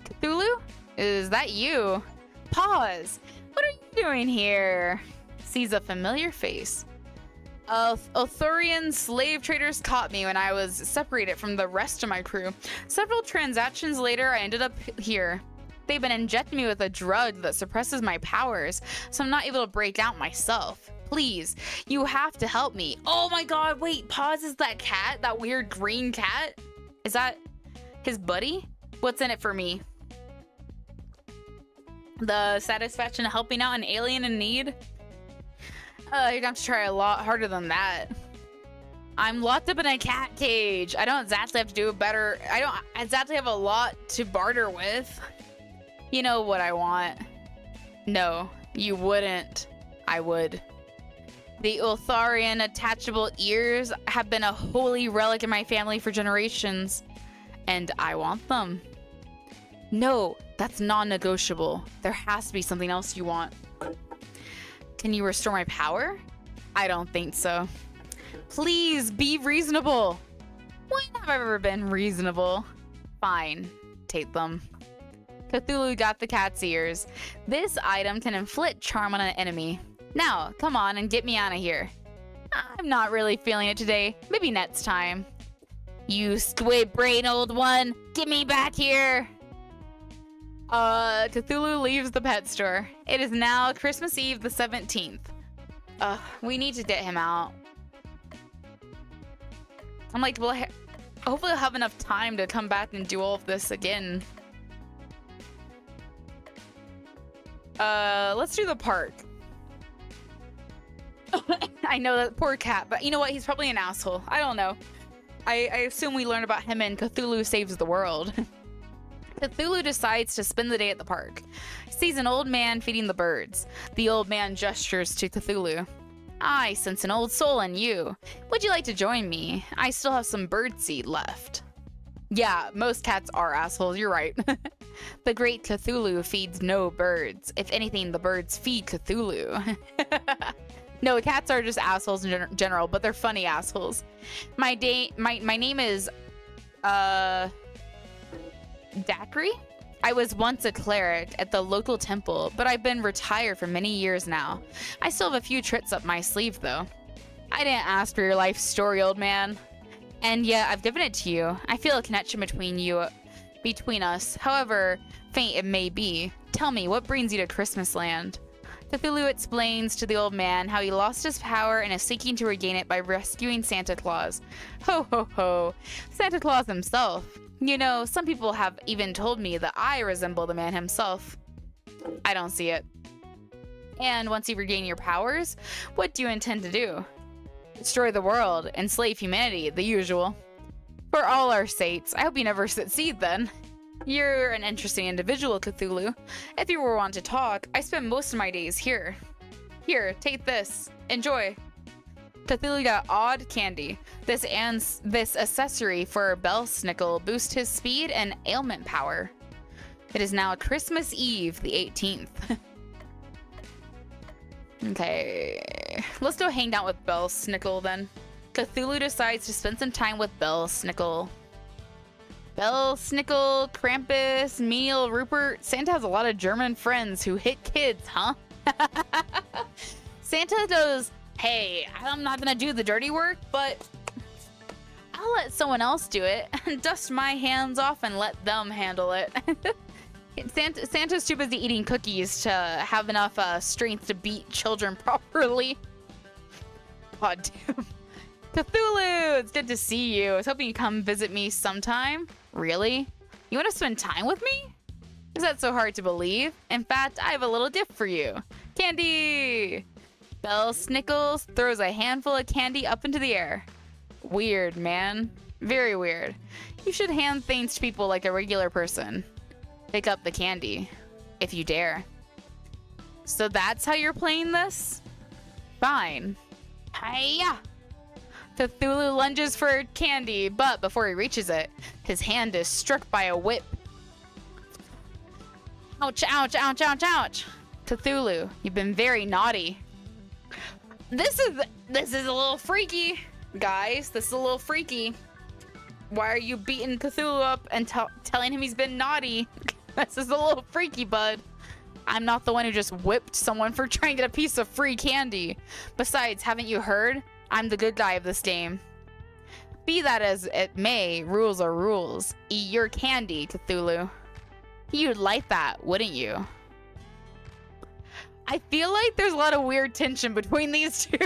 Cthulhu? Is that you? Pause. What are you doing here? Sees a familiar face. Arthurian slave traders caught me when I was separated from the rest of my crew. Several transactions later, I ended up here. They've been injecting me with a drug that suppresses my powers, so I'm not able to break out myself. Please, you have to help me. Oh my god, wait, pause, is that cat? That weird green cat? Is that his buddy? What's in it for me? The satisfaction of helping out an alien in need? You're gonna have to try a lot harder than that. I'm locked up in a cat cage. I don't exactly have to do better. I don't exactly have a lot to barter with. You know what I want. No, you wouldn't. I would. The Ultharian attachable ears have been a holy relic in my family for generations, and I want them. No, that's non-negotiable. There has to be something else you want. Can you restore my power? I don't think so. Please be reasonable. When have I ever been reasonable? Fine, take them. Cthulhu got the cat's ears. This item can inflict charm on an enemy. Now, come on and get me out of here. I'm not really feeling it today. Maybe next time. You squid brain old one, get me back here. Cthulhu leaves the pet store. It is now Christmas Eve the 17th. We need to get him out. I'm like, well, hopefully I'll have enough time to come back and do all of this again. Let's do the park. I know that poor cat, but you know what? He's probably an asshole. I don't know. I assume we learned about him in Cthulhu Saves the World. Cthulhu decides to spend the day at the park. Sees an old man feeding the birds. The old man gestures to Cthulhu. I sense an old soul in you. Would you like to join me? I still have some bird seed left. Yeah, most cats are assholes, you're right. The great Cthulhu feeds no birds. If anything, the birds feed Cthulhu. No, cats are just assholes in general, but they're funny assholes. My name is, Dacry? I was once a cleric at the local temple, but I've been retired for many years now. I still have a few tricks up my sleeve, though. I didn't ask for your life story, old man. And yet, I've given it to you. I feel a connection between us, however faint it may be. Tell me, what brings you to Christmas Land? Cthulhu explains to the old man how he lost his power and is seeking to regain it by rescuing Santa Claus. Ho ho ho, Santa Claus himself. You know, some people have even told me that I resemble the man himself. I don't see it. And once you regain your powers, what do you intend to do? Destroy the world, enslave humanity, the usual. For all our sakes, I hope you never succeed then. You're an interesting individual, Cthulhu. If you were want to talk, I spend most of my days here. Here, take this. Enjoy. Cthulhu got odd candy. This accessory for Belsnickel boosts his speed and ailment power. It is now Christmas Eve, the 18th. Okay, let's go hang out with Belsnickel then. Cthulhu decides to spend some time with Belsnickel. Belsnickel, Krampus, Menial, Rupert. Santa has a lot of German friends who hit kids, huh? Santa goes, hey, I'm not gonna do the dirty work, but I'll let someone else do it and dust my hands off and let them handle it. Santa's too busy eating cookies to have enough strength to beat children properly. God damn. Cthulhu, it's good to see you. I was hoping you'd come visit me sometime. Really? You want to spend time with me? Is that so hard to believe? In fact, I have a little gift for you. Candy! Belsnickel throws a handful of candy up into the air. Weird, man. Very weird. You should hand things to people like a regular person. Pick up the candy, if you dare. So that's how you're playing this? Fine. Hiya! Cthulhu lunges for candy, but before he reaches it, his hand is struck by a whip. Ouch, ouch, ouch, ouch, ouch! Cthulhu, you've been very naughty. This is a little freaky, guys. This is a little freaky. Why are you beating Cthulhu up and telling him he's been naughty? This is a little freaky, bud. I'm not the one who just whipped someone for trying to get a piece of free candy. Besides, haven't you heard? I'm the good guy of this game. Be that as it may, rules are rules. Eat your candy, Cthulhu. You'd like that, wouldn't you? I feel like there's a lot of weird tension between these two.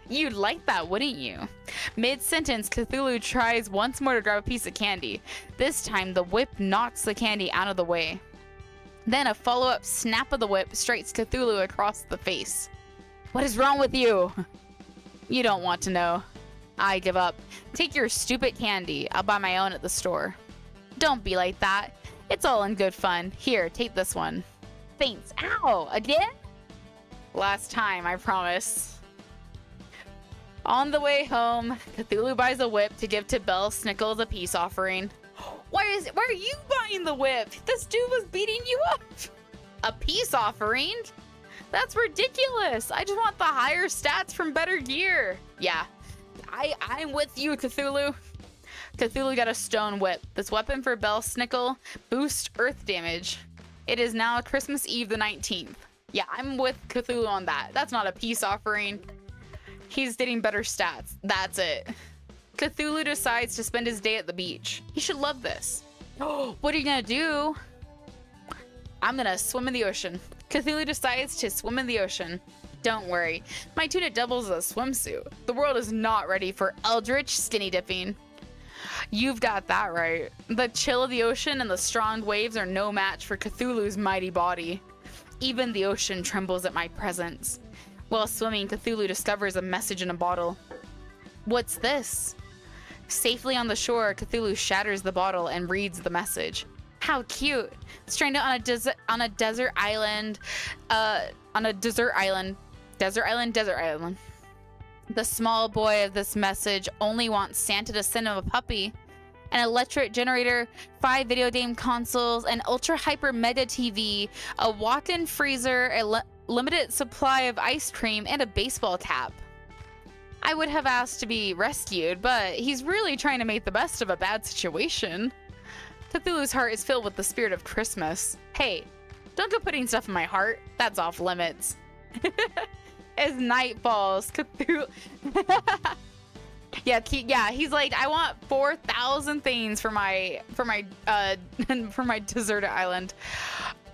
You'd like that, wouldn't you? Mid-sentence, Cthulhu tries once more to grab a piece of candy. This time, the whip knocks the candy out of the way. Then a follow-up snap of the whip strikes Cthulhu across the face. What is wrong with you? You don't want to know. I give up. Take your stupid candy. I'll buy my own at the store. Don't be like that. It's all in good fun. Here, take this one. Thanks. Ow! Again? Last time, I promise. On the way home, Cthulhu buys a whip to give to Belle Snickle as a peace offering. Why are you buying the whip? This dude was beating you up. A peace offering? That's ridiculous. I just want the higher stats from better gear. Yeah, I'm with you, Cthulhu. Cthulhu got a stone whip. This weapon for Belle Snickle boosts earth damage. It is now Christmas Eve the 19th. Yeah, I'm with Cthulhu on that. That's not a peace offering. He's getting better stats. That's it. Cthulhu decides to spend his day at the beach. He should love this. Oh, what are you gonna do? I'm gonna swim in the ocean. Cthulhu decides to swim in the ocean. Don't worry, my tunic doubles as a swimsuit. The world is not ready for eldritch skinny dipping. You've got that right. The chill of the ocean and the strong waves are no match for Cthulhu's mighty body. Even the ocean trembles at my presence. While swimming, Cthulhu discovers a message in a bottle. What's this? Safely on the shore, Cthulhu shatters the bottle and reads the message. How cute! Stranded on a desert island. Desert island. The small boy of this message only wants Santa to send him a puppy, an electric generator, 5 video game consoles, an ultra hyper mega TV, a walk-in freezer, a limited supply of ice cream, and a baseball cap. I would have asked to be rescued, but he's really trying to make the best of a bad situation. Cthulhu's heart is filled with the spirit of Christmas. Hey, don't go putting stuff in my heart. That's off limits. As night falls, Cthulhu... yeah, he's like, I want 4,000 things for my deserted island.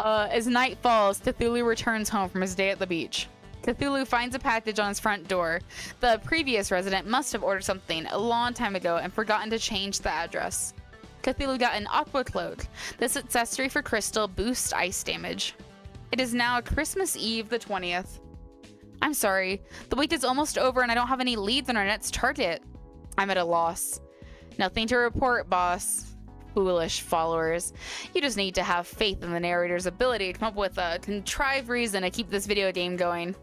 As night falls, Cthulhu returns home from his day at the beach. Cthulhu finds a package on his front door. The previous resident must have ordered something a long time ago and forgotten to change the address. Cthulhu got an aqua cloak. This accessory for crystal boosts ice damage. It is now Christmas Eve the 20th. I'm sorry, the week is almost over and I don't have any leads on our next target. I'm at a loss. Nothing to report, boss. Foolish followers. You just need to have faith in the narrator's ability to come up with a contrived reason to keep this video game going.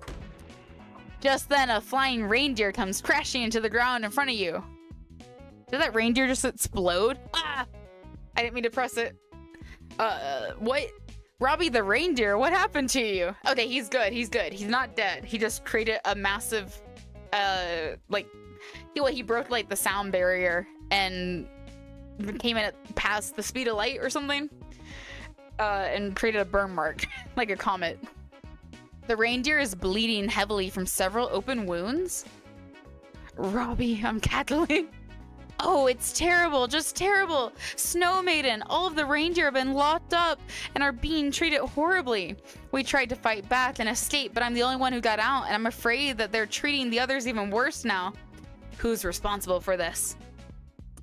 Just then, a flying reindeer comes crashing into the ground in front of you. Did that reindeer just explode? Ah! I didn't mean to press it. What? Robbie the reindeer, what happened to you? Okay, he's good, he's good. He's not dead. He just created a massive, he broke, like, the sound barrier and came in at past the speed of light or something, and created a burn mark, like a comet. The reindeer is bleeding heavily from several open wounds. Robbie, I'm cackling. Oh, it's terrible, just terrible. Snow Maiden, all of the reindeer have been locked up and are being treated horribly. We tried to fight back and escape, but I'm the only one who got out, and I'm afraid that they're treating the others even worse now. Who's responsible for this?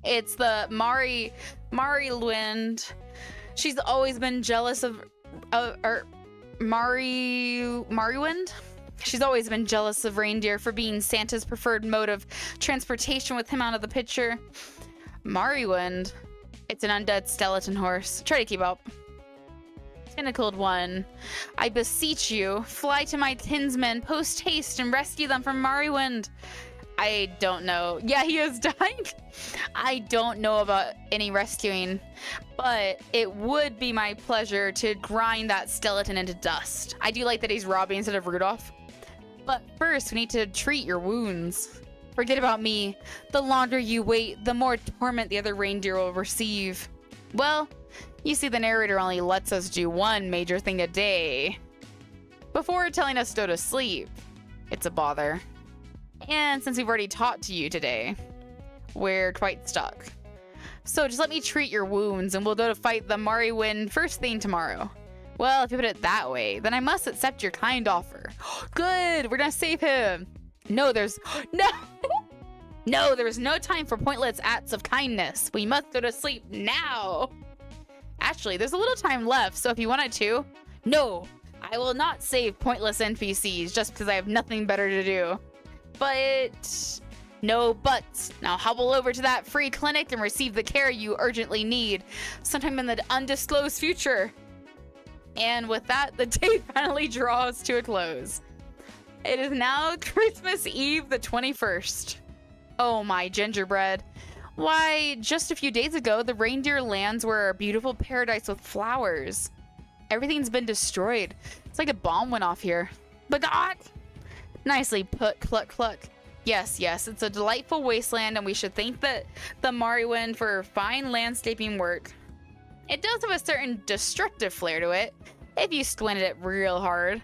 It's the Mari Wind. She's always been jealous of Mari Wind. She's always been jealous of reindeer for being Santa's preferred mode of transportation with him out of the picture. Mari Wind. It's an undead skeleton horse. Try to keep up. Tentacled one. I beseech you, fly to my kinsmen post haste and rescue them from Mari Wind. I don't know. Yeah, he has died. I don't know about any rescuing, but it would be my pleasure to grind that skeleton into dust. I do like that he's Robbie instead of Rudolph. But first, we need to treat your wounds. Forget about me. The longer you wait, the more torment the other reindeer will receive. Well, you see, the narrator only lets us do one major thing a day before telling us to go to sleep. It's a bother. And since we've already taught to you today, we're quite stuck. So just let me treat your wounds and we'll go to fight the Mariwin first thing tomorrow. Well, if you put it that way, then I must accept your kind offer. Good, we're gonna save him. No, there's no, there's no time for pointless acts of kindness. We must go to sleep now. Actually, there's a little time left, so if you wanted to. No, I will not save pointless NPCs just because I have nothing better to do. But no buts. Now hobble over to that free clinic and receive the care you urgently need sometime in the undisclosed future. And with that, the day finally draws to a close. It is now Christmas Eve the 21st. Oh my gingerbread. Why, just a few days ago, the reindeer lands were a beautiful paradise with flowers. Everything's been destroyed. It's like a bomb went off here. But God! Nicely put, Cluck Cluck. Yes, it's a delightful wasteland and we should thank the Mariwin for fine landscaping work. It does have a certain destructive flair to it, if you squinted it real hard.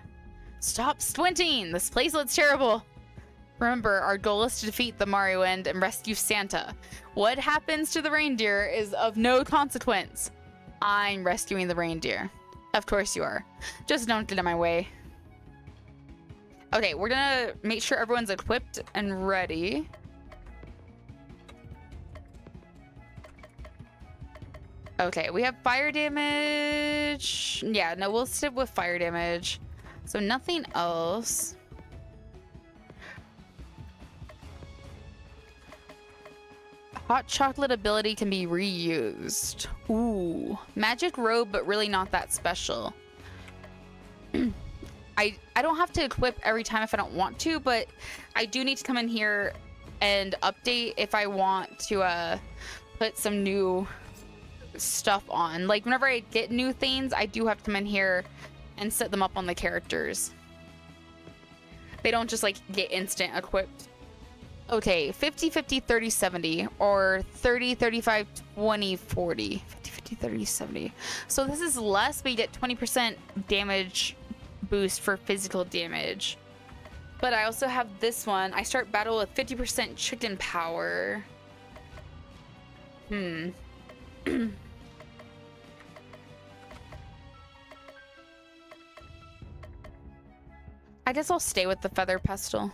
Stop squinting! This place looks terrible. Remember, our goal is to defeat the Mariwin and rescue Santa. What happens to the reindeer is of no consequence. I'm rescuing the reindeer. Of course you are. Just don't get in my way. Okay, we're gonna make sure everyone's equipped and ready. Okay, we have fire damage. Yeah, no, we'll stick with fire damage. So nothing else. Hot chocolate ability can be reused. Ooh, magic robe, but really not that special. I don't have to equip every time if I don't want to, but I do need to come in here and update if I want to put some new stuff on. Like whenever I get new things, I do have to come in here and set them up on the characters. They don't just like get instant equipped. Okay, 50 50 30 70 or 30 35 20 40. 50 50 30 70. So this is less, but you get 20% damage boost for physical damage. But I also have this one. I start battle with 50% chicken power. I guess I'll stay with the feather pestle.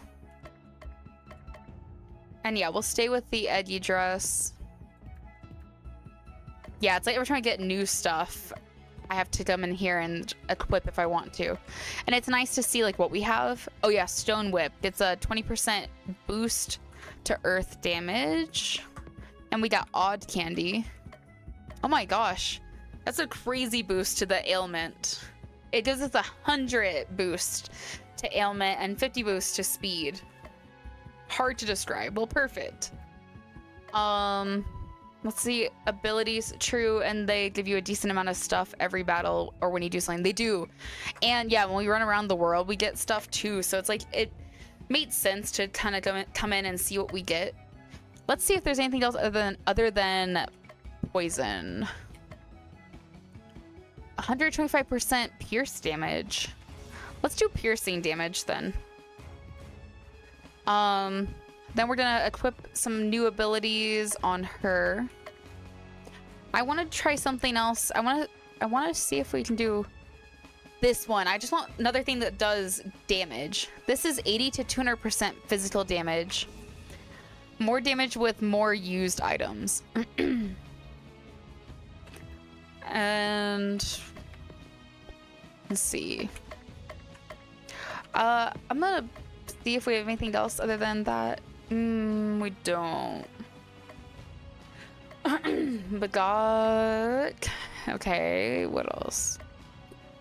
And yeah, we'll stay with the edgy dress. Yeah, it's like every time I get new stuff, I have to come in here and equip if I want to. And it's nice to see like what we have. Oh yeah, Stone Whip. It's a 20% boost to earth damage. And we got Odd Candy. Oh my gosh. That's a crazy boost to the ailment. It gives us 100 boost to ailment and 50 boost to speed. Hard to describe. Well, perfect. Let's see. Abilities, true, and they give you a decent amount of stuff every battle or when you do something. They do. And yeah, when we run around the world, we get stuff too. So it's like, it made sense to kind of come in and see what we get. Let's see if there's anything else other than poison. 125% pierce damage. Let's do piercing damage then. Then we're gonna equip some new abilities on her. I want to try something else. I want to see if we can do this one. I just want another thing that does damage. This is 80 to 200% physical damage. More damage with more used items. And let's see. I'm gonna see if we have anything else other than that. We don't. But got... Okay, what else?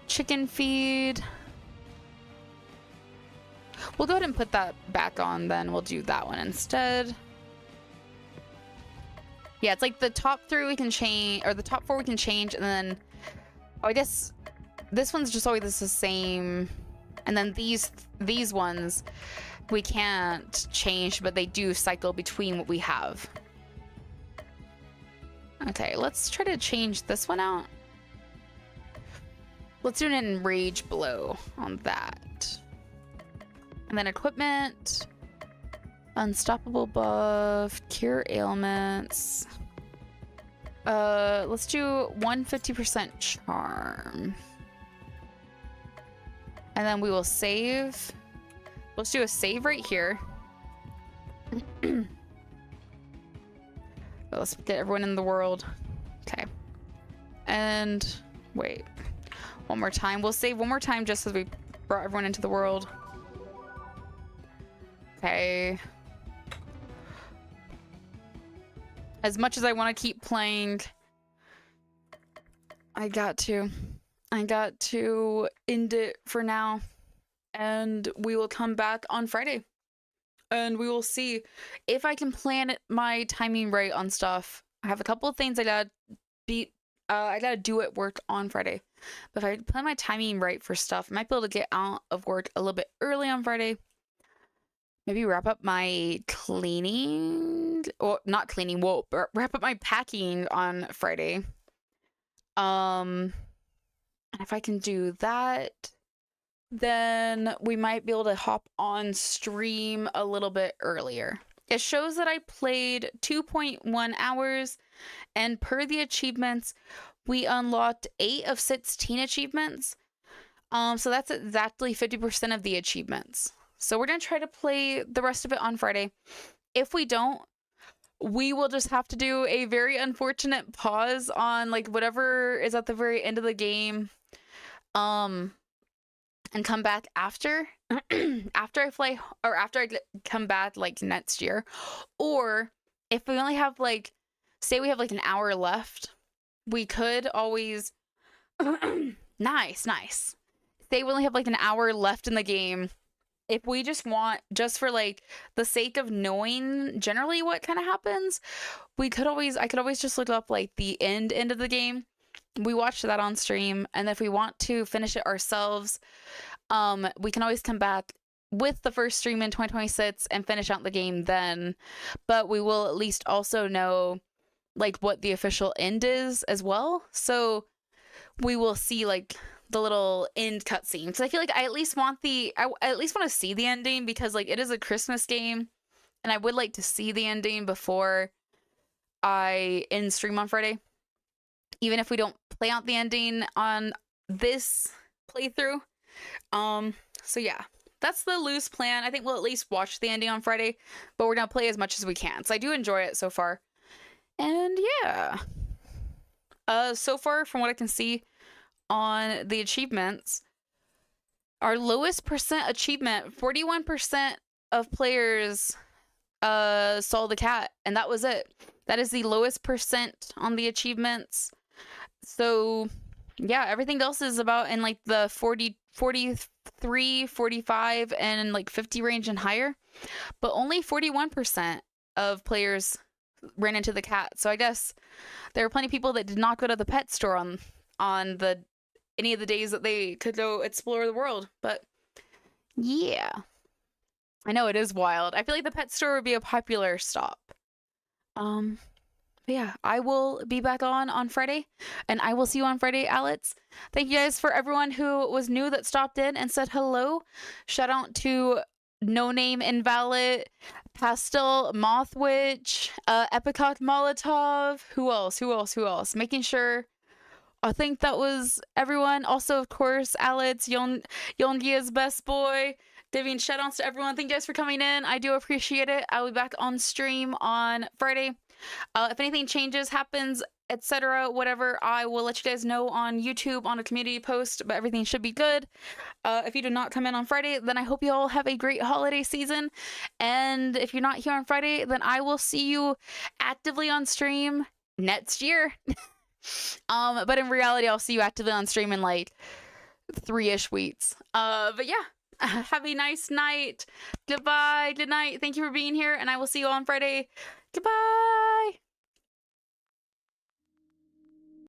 Chicken feed. We'll go ahead and put that back on then. We'll do that one instead. Yeah, it's like the top three we can change, or the top four we can change, and then... Oh, I guess this one's just always the same And then these ones we can't change, but they do cycle between what we have. Okay, let's try to change this one out. Let's do an enrage blow on that. And then equipment, unstoppable buff, cure ailments. Let's do 150% charm. And then we will save. Let's do a save right here. Let's get everyone in the world. Okay. And wait. One more time. We'll save one more time just as we brought everyone into the world. Okay. As much as I want to keep playing, I got to end it for now. And we will come back on Friday. And we will see if I can plan my timing right on stuff. I have a couple of things I gotta do at work on Friday. But if I plan my timing right for stuff, I might be able to get out of work a little bit early on Friday. Maybe wrap up my cleaning, or not cleaning, wrap up my packing on Friday. And if I can do that, then we might be able to hop on stream a little bit earlier. It shows that I played 2.1 hours, and per the achievements, we unlocked 8 of 16 achievements. So that's exactly 50% of the achievements. So we're going to try to play the rest of it on Friday. If we don't, we will just have to do a very unfortunate pause on like whatever is at the very end of the game. And come back after after I fly, or after I come back like next year. Or if we only have like, say we have like an hour left, we could always nice. Say we only have like an hour left in the game. If we just want, just for like the sake of knowing generally what kind of happens, I could always just look up like the end of the game. We watch that on stream, and if we want to finish it ourselves, we can always come back with the first stream in 2026 and finish out the game then. But we will at least also know like what the official end is as well. So we will see like the little end cutscene. So I feel like I at least want to see the ending, because like it is a Christmas game, and I would like to see the ending before I end stream on Friday. Even if we don't play out the ending on this playthrough. So yeah, that's the loose plan. I think we'll at least watch the ending on Friday, but we're gonna play as much as we can. So I do enjoy it so far. And yeah. So far from what I can see on the achievements, our lowest percent achievement, 41% of players saw the cat, and that was it. That is the lowest percent on the achievements. So yeah, everything else is about in like the 40, 43, 45, and like 50 range and higher. But only 41% of players ran into the cat. So I guess there are plenty of people that did not go to the pet store on any of the days that they could go explore the world. But yeah, I know it is wild. I feel like the pet store would be a popular stop. But yeah, I will be back on Friday, and I will see you on Friday, Alex. Thank you guys for everyone who was new that stopped in and said hello. Shout out to No Name Invalid, Pastel Mothwitch, Epicock Molotov. Who else? Making sure. I think that was everyone. Also, of course, Alex, Yongia's best boy. Giving shout outs to everyone. Thank you guys for coming in. I do appreciate it. I'll be back on stream on Friday. If anything changes, happens, etc., whatever, I will let you guys know on YouTube on a community post, but everything should be good. If you do not come in on Friday, then I hope you all have a great holiday season. And if you're not here on Friday, then I will see you actively on stream next year. But in reality, I'll see you actively on stream in like 3-ish weeks. But yeah. Have a nice night. Goodbye. Good night. Thank you for being here, and I will see you on Friday. Goodbye.